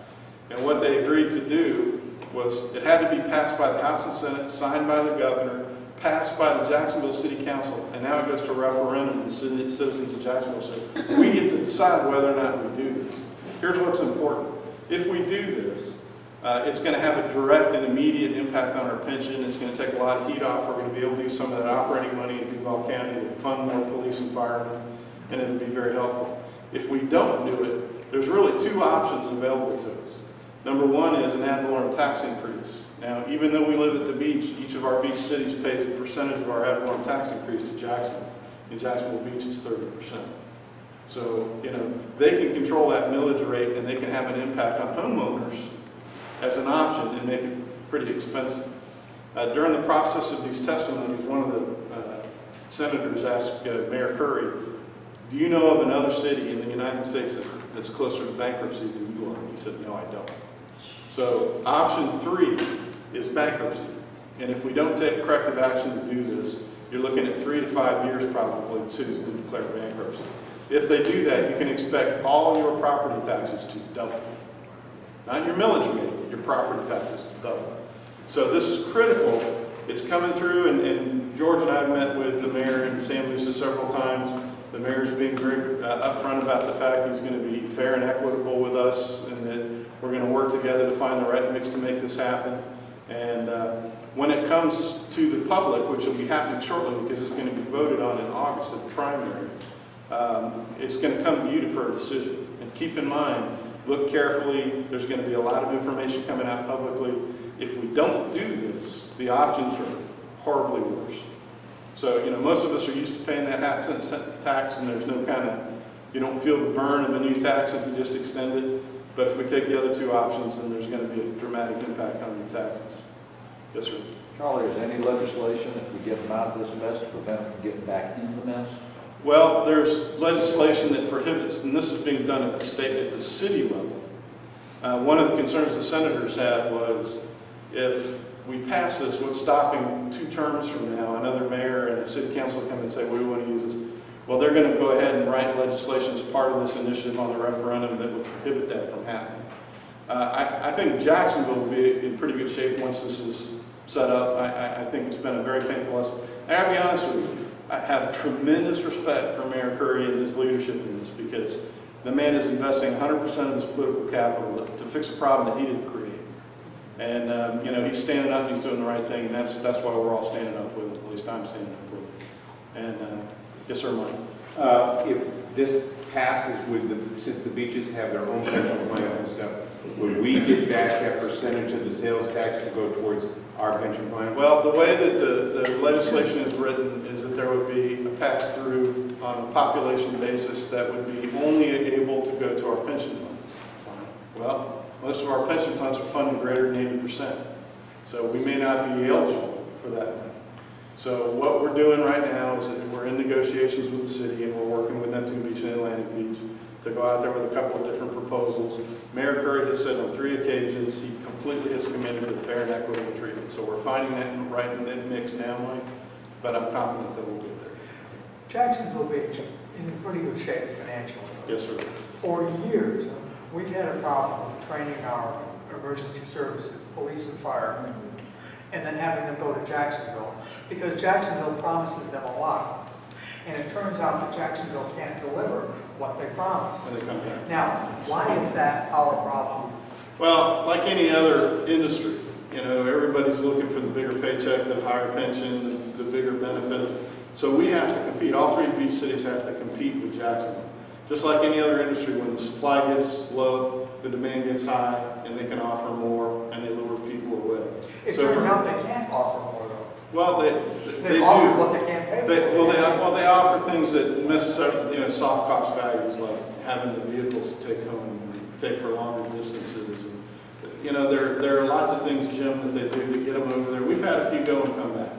[SPEAKER 8] And what they agreed to do was it had to be passed by the House and Senate, signed by the governor, passed by the Jacksonville City Council, and now it goes to referendum of the citizens of Jacksonville. So we get to decide whether or not we do this. Here's what's important. If we do this, it's going to have a direct and immediate impact on our pension. It's going to take a lot of heat off. We're going to be able to use some of that operating money in Duval County to fund more police and firemen, and it'll be very helpful. If we don't do it, there's really two options available to us. Number one is an ad valorem tax increase. Now, even though we live at the beach, each of our beach cities pays a percentage of our ad valorem tax increase to Jacksonville. In Jacksonville Beach, it's 30%. So, they can control that millage rate, and they can have an impact on homeowners as an option and make it pretty expensive. During the process of these testimonies, one of the senators asked Mayor Curry, do you know of another city in the United States that's closer to bankruptcy than you are? He said, no, I don't. So option 3 is bankruptcy. And if we don't take corrective action to do this, you're looking at 3 to 5 years probably the city's going to declare bankruptcy. If they do that, you can expect all your property taxes to double. Not your millage rate, your property taxes to double. So this is critical. It's coming through, and George and I have met with the mayor and Sam Lisa several times. The mayor's being very upfront about the fact he's going to be fair and equitable with us, and that we're going to work together to find the right mix to make this happen. And when it comes to the public, which will be happening shortly because it's going to be voted on in August at the primary, it's going to come to you for a decision. And keep in mind, look carefully. There's going to be a lot of information coming out publicly. If we don't do this, the options are horribly worse. So, most of us are used to paying that half-cent tax, and there's no kind of, you don't feel the burn of a new tax if you just extend it. But if we take the other two options, then there's going to be a dramatic impact on your taxes. Yes, sir.
[SPEAKER 10] Charlie, is there any legislation, if we get them out of this mess, to prevent them from getting back into the mess?
[SPEAKER 8] Well, there's legislation that prohibits, and this is being done at the city level. One of the concerns the senators had was if we pass this, what's stopping 2 terms from now, another mayor and a city council come and say, we want to use this. Well, they're going to go ahead and write legislation as part of this initiative on the referendum that would prohibit that from happening. I think Jacksonville will be in pretty good shape once this is set up. I think it's been a very painful lesson. I gotta be honest with you, I have tremendous respect for Mayor Curry and his leadership in this, because the man is investing 100% of his political capital to fix a problem that he didn't create. And he's standing up and he's doing the right thing, and that's why we're all standing up with him. At least I'm standing up with him. And yes, sir, Mike.
[SPEAKER 13] If this passes, since the beaches have their own pension plans and stuff, would we get back that percentage of the sales tax to go towards our pension plan?
[SPEAKER 8] Well, the way that the legislation is written is that there would be a pass-through on a population basis that would be only able to go to our pension funds. Well, most of our pension funds are funded greater than 80%. So we may not be eligible for that money. So what we're doing right now is that we're in negotiations with the city, and we're working with Neptune Beach and Atlantic Beach to go out there with a couple of different proposals. Mayor Curry has said on 3 occasions he completely has committed to fair and equitable treatment. So we're finding that right in that mix now, Mike, but I'm confident that we'll get there.
[SPEAKER 7] Jacksonville Beach is in pretty good shape financially.
[SPEAKER 8] Yes, sir.
[SPEAKER 7] For years, we've had a problem with training our emergency services, police and fire, and then having them go to Jacksonville, because Jacksonville promises them a lot. And it turns out that Jacksonville can't deliver what they promise.
[SPEAKER 8] When they come back.
[SPEAKER 7] Now, why is that our problem?
[SPEAKER 8] Well, like any other industry, everybody's looking for the bigger paycheck, the higher pension, the bigger benefits. So we have to compete. All 3 beach cities have to compete with Jacksonville. Just like any other industry, when the supply gets low, the demand gets high, and they can offer more, and they lure people away.
[SPEAKER 7] It turns out they can't offer more, though.
[SPEAKER 8] Well, they
[SPEAKER 7] offer
[SPEAKER 8] do.
[SPEAKER 7] what they can't pay for.
[SPEAKER 8] They offer things that necessarily, soft cost values, like having the vehicles to take home and take for longer distances. And, there are lots of things, Jim, that they do to get them over there. We've had a few go and come back.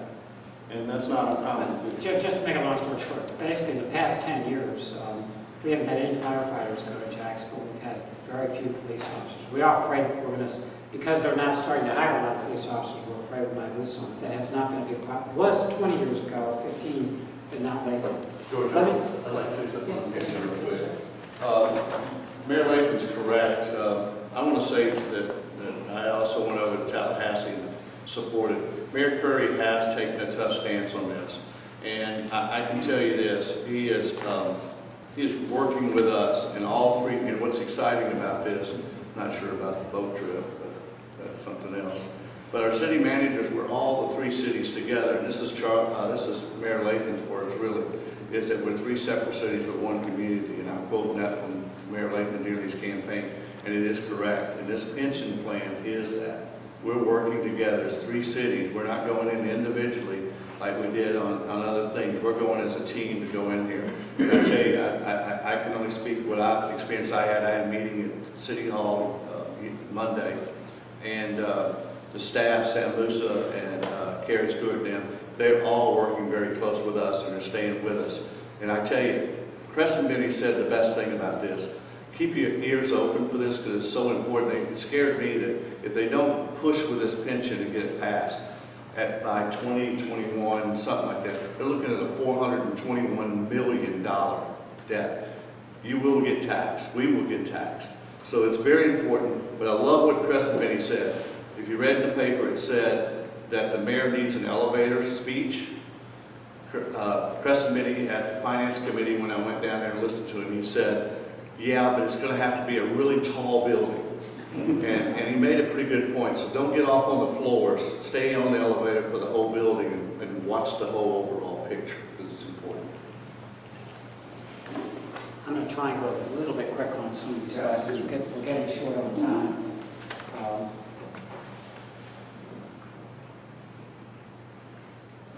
[SPEAKER 8] and that's not uncommon to.
[SPEAKER 4] Just to make a long story short, basically, the past 10 years, we haven't had any firefighters go to Jacksonville. We've had very few police officers. We are afraid that we're going to, because they're now starting to hire a lot of police officers, we're afraid we might lose some. That has not been a big problem. It was 20 years ago, 15, but not lately.
[SPEAKER 6] George,
[SPEAKER 4] Let me-
[SPEAKER 6] I'd like to say something on this real quick. Mayor Latham's correct. I want to say that I also went over to Tallahassee and supported. Mayor Curry has taken a tough stance on this. And I can tell you this, he is working with us in all three, and what's exciting about this, I'm not sure about the boat trip, but that's something else. But our city managers were all the three cities together, and this is Mayor Latham's words really, is that we're three separate cities but one community, and I'm quoting that from Mayor Latham during his campaign, and it is correct. And this pension plan is that. We're working together as three cities. We're not going in individually like we did on other things. We're going as a team to go in here. And I tell you, I can only speak what the experience I had. I had a meeting at City Hall Monday, and the staff, San Lucia and Carrie Stewart and them, they're all working very close with us and they're staying with us. And I tell you, Crescent Benny said the best thing about this. Keep your ears open for this because it's so important. It scared me that if they don't push with this pension and get it passed by 2021, something like that, they're looking at a $421 million debt. You will get taxed. We will get taxed. So it's very important. But I love what Crescent Benny said. If you read in the paper, it said that the mayor needs an elevator speech. Crescent Benny at the Finance Committee, when I went down there and listened to him, he said, yeah, but it's going to have to be a really tall building. And he made a pretty good point. So don't get off on the floors. Stay on the elevator for the whole building and watch the whole overall picture because it's important.
[SPEAKER 4] I'm going to try and go a little bit quicker on some of these slides because we're getting short on time.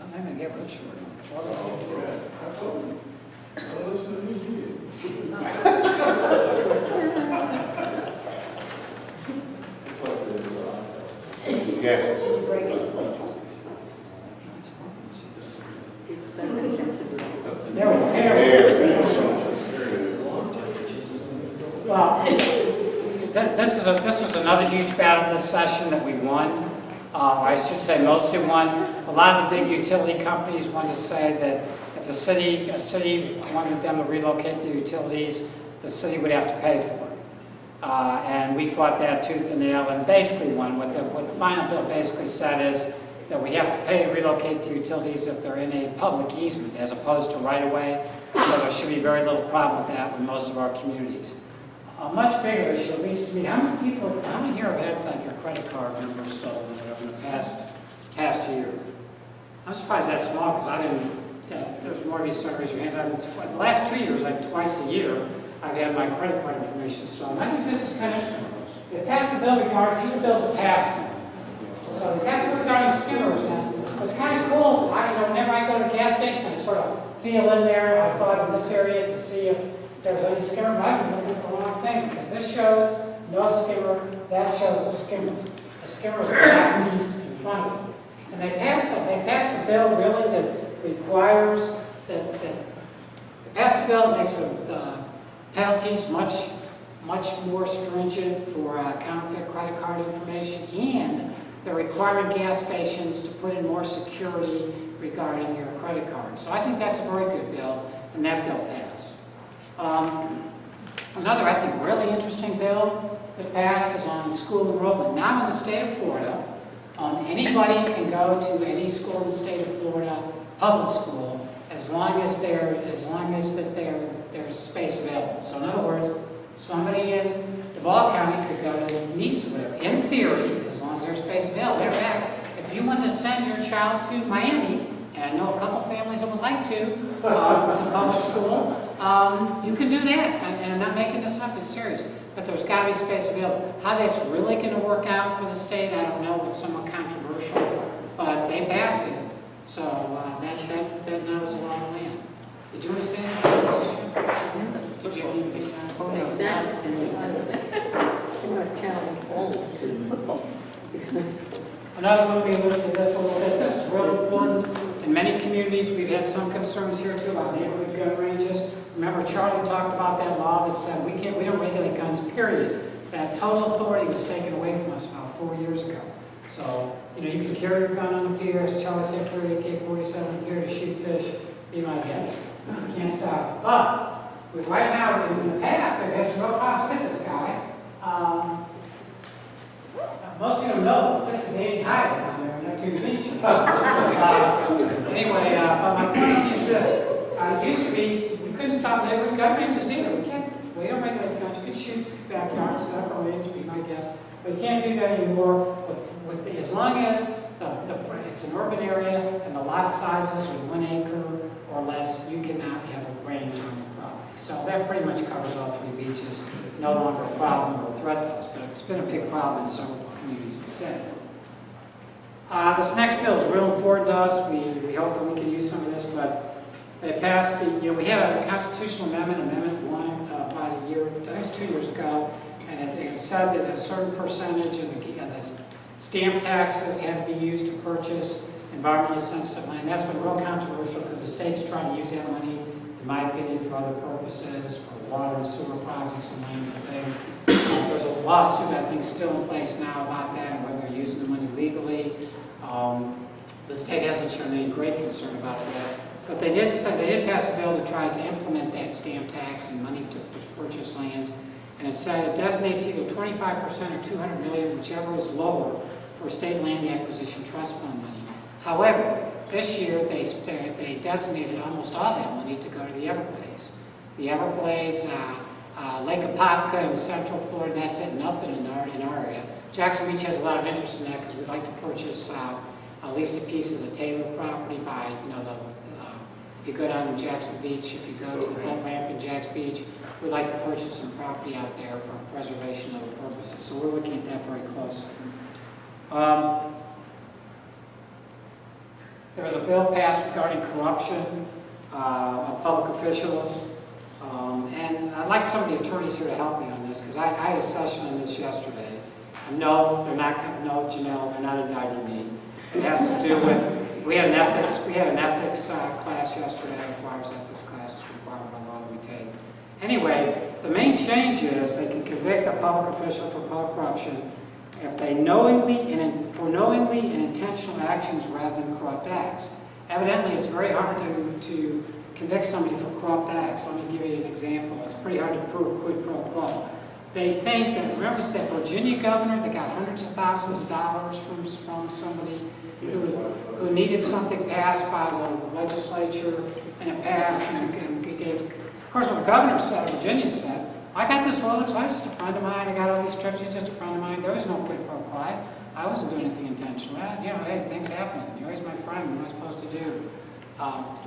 [SPEAKER 4] I'm going to get really short on time.
[SPEAKER 8] Absolutely. Well, listen to me. It's like the,
[SPEAKER 13] Yeah.
[SPEAKER 4] Well, this is another huge battle this session that we won. I should say mostly won. A lot of the big utility companies wanted to say that if a city wanted them to relocate the utilities, the city would have to pay for it. And we fought that tooth and nail and basically won. What the final bill basically said is that we have to pay to relocate the utilities if they're in a public easement as opposed to right-of-way. So there should be very little problem with that with most of our communities. A much bigger issue, at least to me, how many here have had like your credit card number stolen or whatever in the past year? I'm surprised that's small because I didn't, there's more of you start raising your hands. The last 2 years, like twice a year, I've had my credit card information stolen. I think this is kind of interesting. They passed a bill regarding, these are bills that passed. So they passed a bill regarding skimmers, and it's kind of cool. Whenever I go to a gas station, I sort of feel in there. I thought in this area to see if there's any skimmer, but I've been looking at the wrong thing because this shows no skimmer, that shows a skimmer. A skimmer is a black piece in front of it. And they passed a bill really that requires they passed a bill that makes the penalties much more stringent for counterfeit credit card information, and they're requiring gas stations to put in more security regarding your credit card. So I think that's a very good bill, and that bill passed. Another, I think, really interesting bill that passed is on school enrollment. Now in the state of Florida, anybody can go to any school in the state of Florida, public school, as long as there's space available. So in other words, somebody in Duval County could go to Nice, whatever. In theory, as long as there's space available. Matter of fact, if you want to send your child to Miami, and I know a couple families that would like to public school, you can do that. And I'm not making this up, it's serious. But there's got to be space available. How that's really going to work out for the state, I don't know. It's somewhat controversial, but they passed it. So that now is a law of the land. Did you want to say anything? Did you have anything? Another one we looked at this a little bit. This is really one In many communities, we've had some concerns here too about neighborhood gun ranges. Remember, Charlie talked about that law that said we don't regulate guns, period. That total authority was taken away from us about 4 years ago. So, you can carry your gun on the pier, as Charlie said, carry a AK-47 here to shoot fish, be my guest. You can't stop. But right now, in the past, I've had some real problems with this guy. Most of you don't know, this is Danny Hyde down there in Neptune Beach. Anyway, but my point is this. It used to be, we couldn't stop neighborhood gun ranges either. We don't regulate guns. You can shoot backyard, set up a range, be my guest. But you can't do that anymore as long as it's an urban area and the lot sizes are 1 acre or less, you cannot have a range on your property. So that pretty much covers all 3 beaches. No longer a problem or a threat to us, but it's been a big problem in several communities instead. This next bill is real important to us. We hope that we can use some of this, but they passed we had a constitutional amendment, Amendment 1, about a year, I think it was 2 years ago, and it said that a certain percentage of the stamp taxes had to be used to purchase environmentally sensitive land. That's been real controversial because the state's trying to use that money, in my opinion, for other purposes, for water and sewer projects and lands and things. There's a lawsuit, I think, still in place now about that and whether they're using the money legally. The state hasn't shown any great concern about that. But they did pass a bill to try to implement that stamp tax and money to purchase lands. And it said it designates either 25% or $200 million, whichever is lower, for state land acquisition trust fund money. However, this year they designated almost all that money to go to the Everglades. The Everglades, Lake Apopka in Central Florida, that's it, nothing in our area. Jackson Beach has a lot of interest in that because we'd like to purchase at least a piece of the Taylor property by, if you go down to Jackson Beach, if you go to the boat ramp in Jackson Beach, we'd like to purchase some property out there for preservation of the purposes. So we're looking at that very closely. There was a bill passed regarding corruption of public officials. And I'd like some of the attorneys here to help me on this because I had a session on this yesterday. No, Janelle, they're not indicting me. It has to do with, we had an ethics class yesterday, a Flyers ethics class, it's required by law that we take. Anyway, the main change is they can convict a public official for public corruption if they knowingly and intentional actions rather than corrupt acts. Evidently, it's very hard to convict somebody for corrupt acts. Let me give you an example. It's pretty hard to prove quid pro quo. They think that, remember that Virginia governor that got hundreds of thousands of dollars from somebody who needed something passed by the legislature, and it passed, and gave, of course, what the governor said, Virginia said, I got this Rolex watch, just a friend of mine, I got all these trips, he's just a friend of mine, there was no quid pro quo. I wasn't doing anything intentional. Hey, things happen. You're always my friend, what am I supposed to do?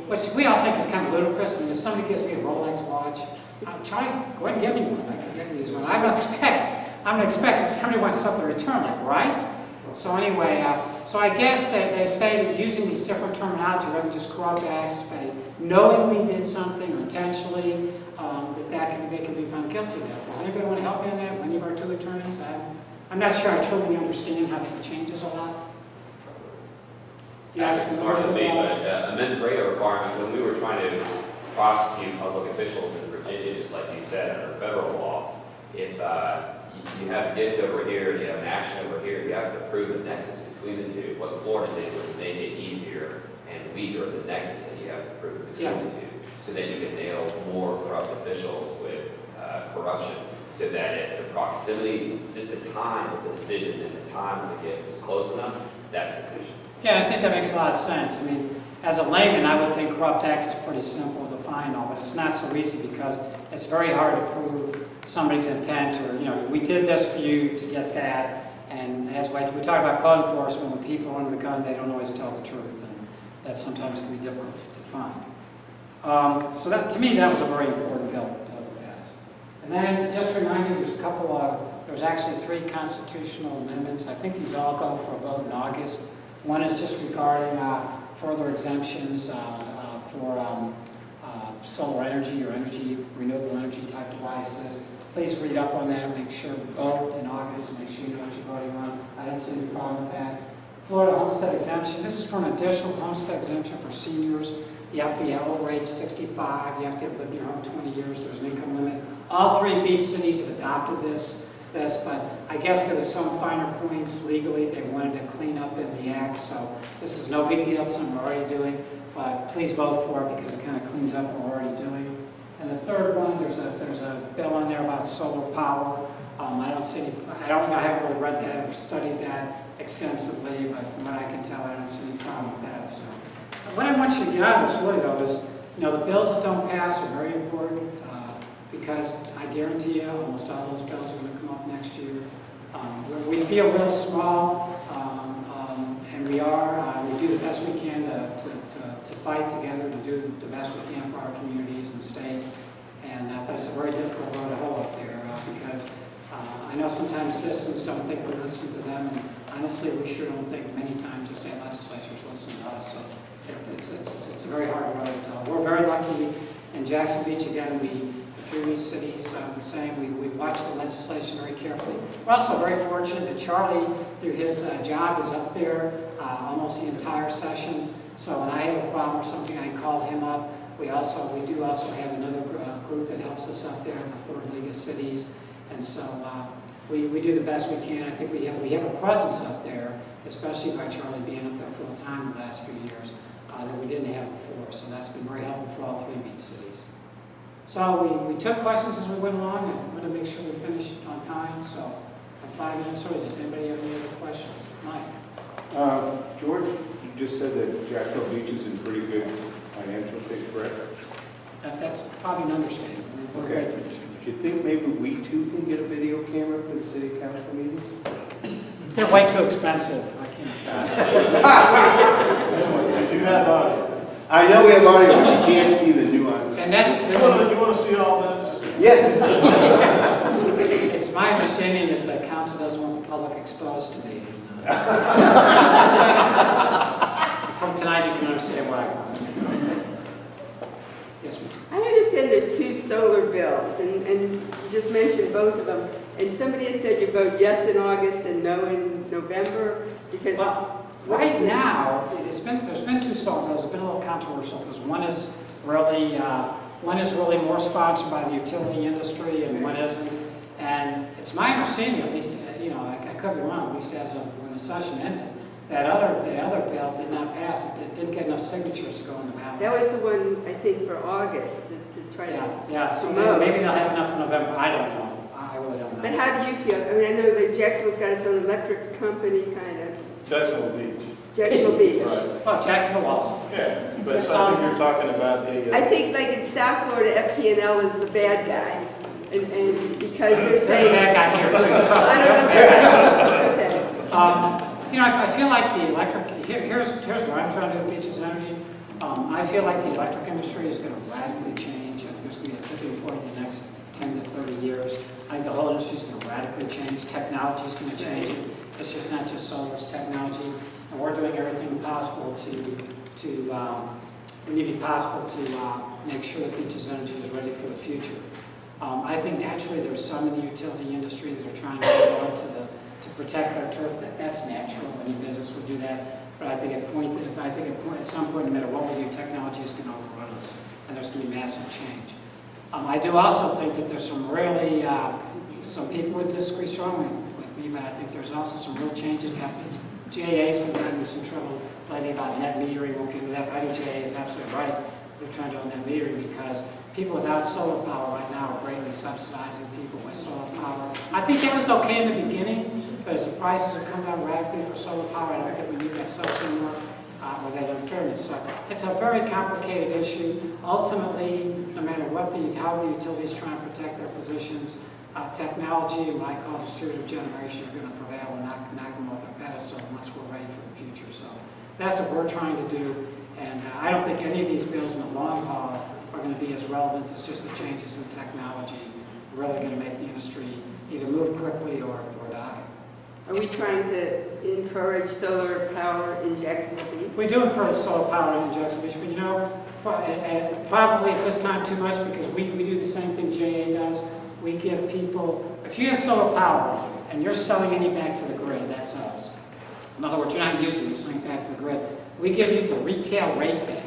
[SPEAKER 4] Which we all think is kind of ludicrous. I mean, if somebody gives me a Rolex watch, go ahead and give me one. I can get you one. I'm going to expect that somebody wants something in return, like, right? So anyway, so I guess they say that using these different terminology rather than just corrupt acts, they knowingly did something or intentionally, they can be found guilty of that. Does anybody want to help me on that? Any of our 2 attorneys? I'm not sure I truly understand how that changes a lot.
[SPEAKER 14] That's part of the debate, but a mens rea requirement, when we were trying to prosecute public officials in Virginia, just like you said, under federal law, if you have a gift over here, and you have an action over here, you have to prove the nexus between the two. What Florida did was make it easier and weaker the nexus that you have to prove between the two, so that you can nail more corrupt officials with corruption, so that the proximity, just the time of the decision and the time of the gift is close enough, that's sufficient.
[SPEAKER 4] Yeah, I think that makes a lot of sense. I mean, as a layman, I would think corrupt acts is pretty simple to find all, but it's not so easy because it's very hard to prove somebody's intent or, we did this for you to get that. And as we talk about code enforcement, when people are under the gun, they don't always tell the truth, and that sometimes can be difficult to find. So that, to me, that was a very important bill to pass. And then, just to remind you, there's actually 3 constitutional amendments. I think these all go for a vote in August. One is just regarding further exemptions for solar energy or renewable energy type devices. Please read up on that, make sure to vote in August, and make sure you know what you're voting on. I didn't see any problem with that. Florida homestead exemption. This is for an additional homestead exemption for seniors. You have to be over age 65, you have to have lived in your home 20 years, there's an income limit. All 3 beach cities have adopted this, but I guess there was some finer points legally they wanted to clean up in the act, so this is no big deal, it's something we're already doing, but please vote for it because it kind of cleans up what we're already doing. And the third one, there's a bill on there about solar power. I haven't really read that or studied that extensively, but from what I can tell, I don't see any problem with that. So, what I want you to get out of this really though is, the bills that don't pass are very important because I guarantee you almost all those bills are going to come up next year. We feel real small, and we are. We do the best we can to fight together to do the best we can for our communities and state. But it's a very difficult road to hoe up there because I know sometimes citizens don't think we listen to them, and honestly, we sure don't think many times the state legislatures listen to us. So it's a very hard road. We're very lucky in Jackson Beach. Again, the 3 beach cities the same. We watch the legislation very carefully. We're also very fortunate that Charlie, through his job, is up there almost the entire session. So when I have a problem or something, I can call him up. We do also have another group that helps us up there in the Florida League of Cities. And so we do the best we can. I think we have a presence up there, especially by Charlie being up there full time the last few years, that we didn't have before. So that's been very helpful for all 3 beach cities. So we took questions as we went along. I want to make sure we finished on time. So in 5 minutes, does anybody have any other questions? Mike?
[SPEAKER 13] George, you just said that Jacksonville Beach is in pretty good financial shape, correct?
[SPEAKER 4] That's probably an understatement. We're
[SPEAKER 13] Okay.
[SPEAKER 4] great for this.
[SPEAKER 13] Do you think maybe we too can get a video camera for the city council meetings?
[SPEAKER 4] They're way too expensive. I can't.
[SPEAKER 8] You have audio.
[SPEAKER 13] I know we have audio, but you can't see the nuance.
[SPEAKER 4] And that's.
[SPEAKER 8] You want to see all this?
[SPEAKER 13] Yes.
[SPEAKER 4] It's my understanding that the council doesn't want the public exposed to me. From tonight, you can understand why. Yes, ma'am.
[SPEAKER 5] I understand there's 2 solar bills, and you just mentioned both of them. And somebody has said you vote yes in August and no in November, because...
[SPEAKER 4] Well, right now, there's been 2 solar bills. It's been a little controversial because one is really more sponsored by the utility industry and one isn't. And it's my understanding, at least, I could be wrong, at least as of when the session ended, that other bill did not pass. It didn't get enough signatures to go in the ballot.
[SPEAKER 5] That was the one, I think, for August, to try to...
[SPEAKER 4] Yeah, so
[SPEAKER 5] promote.
[SPEAKER 4] maybe they'll have enough for November. I don't know. I really don't know.
[SPEAKER 5] But how do you feel? I mean, I know that Jacksonville's got its own electric company, kind of.
[SPEAKER 8] Jacksonville Beach.
[SPEAKER 5] Jacksonville Beach.
[SPEAKER 8] Right.
[SPEAKER 4] Well, Jacksonville also.
[SPEAKER 8] Yeah, but so I think you're talking about the...
[SPEAKER 5] I think, like in South Florida, FP&L is the bad guy. And because they're saying...
[SPEAKER 4] Bad guy here too, trust me.
[SPEAKER 5] I don't know.
[SPEAKER 4] Bad guy.
[SPEAKER 5] Okay.
[SPEAKER 4] I feel like the electric, here's what I'm trying to do with Beaches Energy. I feel like the electric industry is going to radically change. I think there's going to be a tipping point in the next 10 to 30 years. I think the whole industry is going to radically change. Technology is going to change it. It's just not just solar, it's technology. And we're doing everything possible we need to be possible to make sure that Beaches Energy is ready for the future. I think naturally there's some in the utility industry that are trying to hold on to protect their turf. That's natural. Any business would do that. But I think at some point, no matter what we do, technology is going to overrun us, and there's going to be massive change. I do also think that there's some really, some people would disagree strongly with me, but I think there's also some real changes happening. GAA's been getting into some trouble lately about net metering. Won't get into that, but I think GAA is absolutely right. They're trying to own net metering because people without solar power right now are greatly subsidizing people with solar power. I think that was okay in the beginning, but as the prices have come down radically for solar power, I don't think we need that subsidy anymore or that alternative. So it's a very complicated issue. Ultimately, no matter how the utilities try and protect their positions, technology and what I call distributed generation are going to prevail and knock them off their pedestal unless we're ready for the future. So that's what we're trying to do. And I don't think any of these bills in the long haul are going to be as relevant as just the changes in technology really going to make the industry either move quickly or die.
[SPEAKER 5] Are we trying to encourage solar power in Jacksonville Beach?
[SPEAKER 4] We do encourage solar power in Jackson Beach, but probably at this time too much because we do the same thing GAA does. We give people, if you have solar power and you're selling any back to the grid, that's us. In other words, you're not using it, it's going back to the grid. We give you the retail rate back,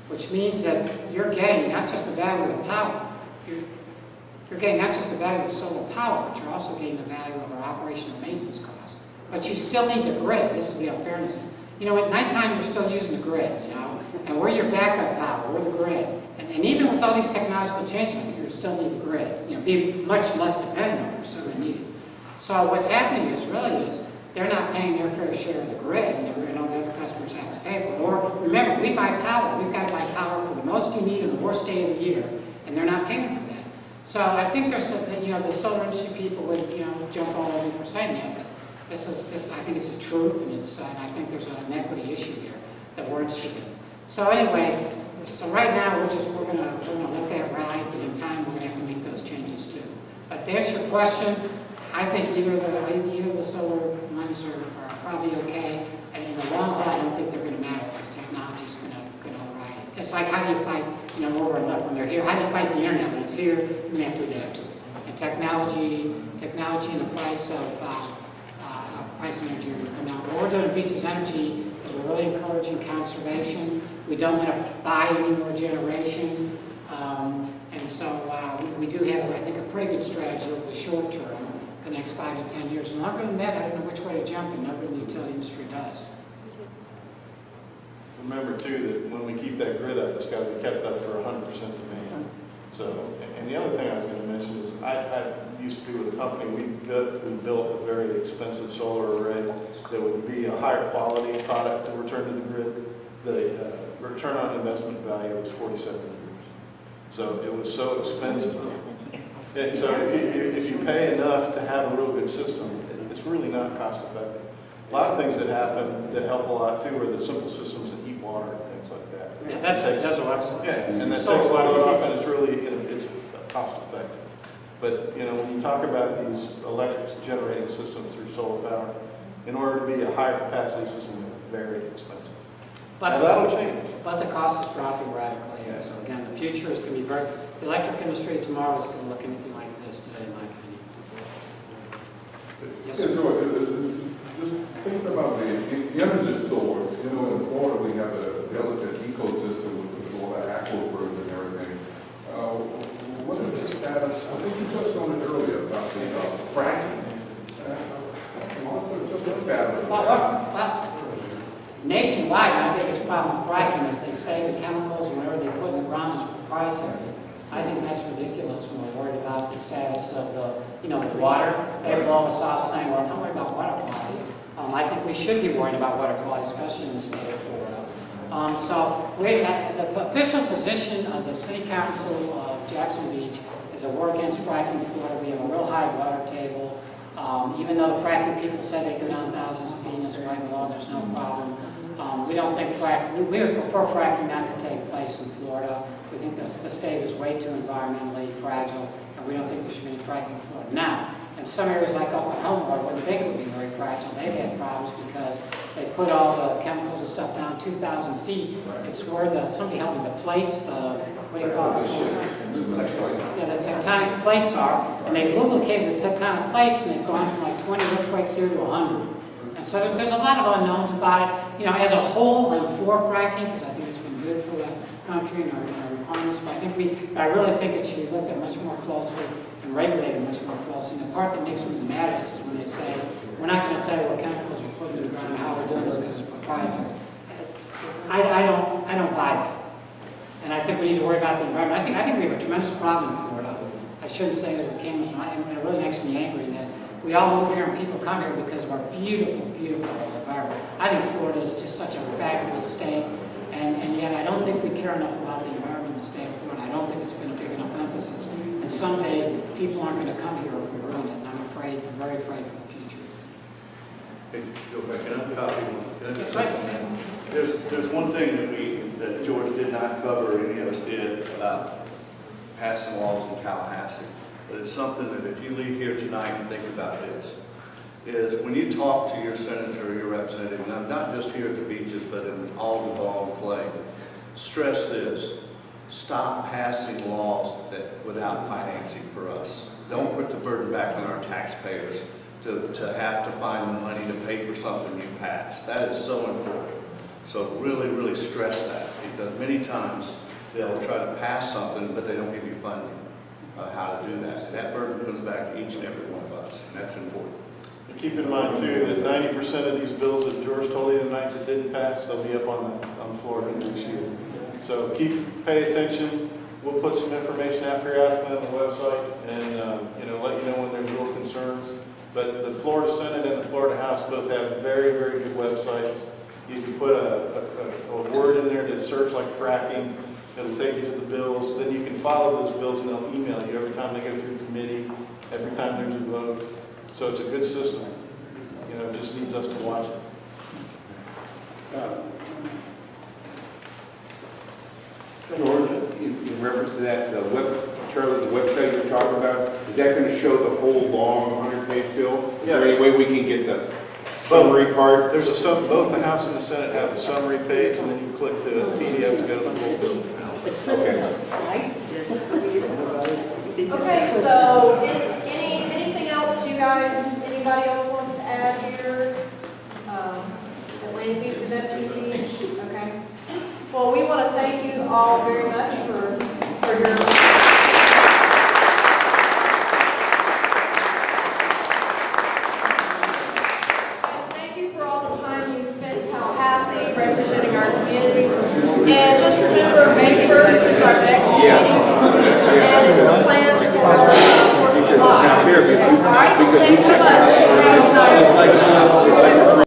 [SPEAKER 4] which means that you're getting not just the value of the power, you're getting not just the value of the solar power, but you're also getting the value of our operational maintenance costs. But you still need the grid. This is the unfairness. You know, at nighttime, you're still using the grid, you know, and we're your backup power, we're the grid. And even with all these technological changes, I think you still need the grid. You know, be much less dependent on it, you're still going to need it. So what's happening is they're not paying their fair share of the grid, and all the other customers have to pay for it. Or remember, we buy power. We've got to buy power for the most you need on the worst day of the year, and they're not paying for that. So I think there's some, you know, the solar industry people would, you know, jump all over me for saying that, but I think it's the truth, and I think there's an equity issue here that we're interested in. So anyway, so right now we're gonna let that ride, but in time we're gonna have to make those changes too. But to answer your question, I think either the solar ones are probably okay, and in the long haul, I don't think they're going to matter because technology is going to override it. It's like how do you fight, you know, over and left when they're here? How do you fight the internet when it's here? You're going to have to adapt to it. And technology and the price of energy are going to come down. What we're doing at Beaches Energy is we're really encouraging conservation. We don't want to buy any more generation, and so we do have, I think, a pretty good strategy over the short term. The next 5 to 10 years. And longer than that, I don't know which way to jump, and longer than the utility industry does.
[SPEAKER 8] Remember too, that when we keep that grid up, it's got to be kept up for 100% demand. So, and the other thing I was going to mention is, I used to be with a company, we built a very expensive solar array that would be a higher quality product to return to the grid. The return on investment value was 47 years. So it was so expensive. And so if you pay enough to have a real good system, it's really not cost effective. A lot of things that happen that help a lot too are the simple systems that heat water and things like that.
[SPEAKER 4] Yeah, that's excellent.
[SPEAKER 8] Yeah, and that takes a lot off, and it's cost effective. But you know, when you talk about these electric generating systems through solar power, in order to be a higher capacity system, they're very expensive. But that'll change.
[SPEAKER 4] But the cost is dropping radically, and so again, the future is going to be very. The electric industry tomorrow is going to look anything like this today, in my opinion. Yes, sir.
[SPEAKER 15] Just thinking about the energy source, you know, in Florida we have a delicate ecosystem with all the aquifers and everything. What is the status? I think you touched on it earlier about the fracking. What's the status of that?
[SPEAKER 4] Nationwide, my biggest problem with fracking is they say the chemicals and whatever they put in the ground is proprietary. I think that's ridiculous when we're worried about the status of the water. They blow us off saying, well, don't worry about water quality. I think we should be worried about water quality, especially in the state of Florida. The official position of the City Council of Jackson Beach is that we're against fracking in Florida. We have a real high water table. Even though the fracking people say they go down thousands of feet and it's right below, there's no problem. We don't think we would prefer fracking not to take place in Florida. We think the state is way too environmentally fragile, and we don't think there should be any fracking in Florida. Now, in some areas like Oklahoma, where I wouldn't think it would be very fragile, they've had problems because they put all the chemicals and stuff down 2,000 feet. It's where somebody helped me, the plates, what do you call it? Yeah, the tectonic plates are, and they've lubricated the tectonic plates, and they've gone from like 20 earthquakes here to 100. And so there's a lot of unknowns about it. You know, as a whole, I'm for fracking because I think it's been good for the country and our economies. But I really think it should be looked at much more closely and regulated much more closely. And the part that makes me the maddest is when they say, we're not going to tell you what chemicals we're putting in the ground and how we're doing this because it's proprietary. I don't buy that. And I think we need to worry about the environment. I think we have a tremendous problem in Florida. I shouldn't say that it came, and it really makes me angry that we all move here and people come here because of our beautiful, beautiful environment. I think Florida is just such a fabulous state, and yet I don't think we care enough about the environment in the state of Florida. I don't think it's been a big enough emphasis. And someday people aren't going to come here if we ruin it, and I'm very afraid for the future.
[SPEAKER 6] Hey, Joe, can I copy one? There's one thing that George did not cover, any of us did, about passing laws in Tallahassee. But it's something that if you leave here tonight and think about this, is when you talk to your senator or your representative, not just here at the beaches, but in all involved play, stress this: stop passing laws without financing for us. Don't put the burden back on our taxpayers to have to find the money to pay for something you passed. That is so important. So really, really stress that, because many times they'll try to pass something, but they don't give you funding how to do that. That burden comes back to each and every one of us, and that's important.
[SPEAKER 8] And keep in mind too, that 90% of these bills that George told you tonight that didn't pass, they'll be up on the floor next year. So pay attention. We'll put some information out periodically on the website and, let you know when there's real concerns. But the Florida Senate and the Florida House both have very, very good websites. You can put a word in there that search like fracking. It'll take you to the bills. Then you can follow those bills and they'll email you every time they go through committee, every time there's a vote. So it's a good system. It just needs us to watch it.
[SPEAKER 13] George, in reference to that, Charlie, the website you're talking about, is that going to show the whole long 100-page bill? Is there any way we can get the summary part?
[SPEAKER 8] There's both the House and the Senate have a summary page, and then you click the PDF to go to the full bill.
[SPEAKER 13] Okay.
[SPEAKER 1] Okay, so anything else anybody else wants to add here? Atlantic Beach, Neptune Beach, okay. Well, we want to thank you all very much for your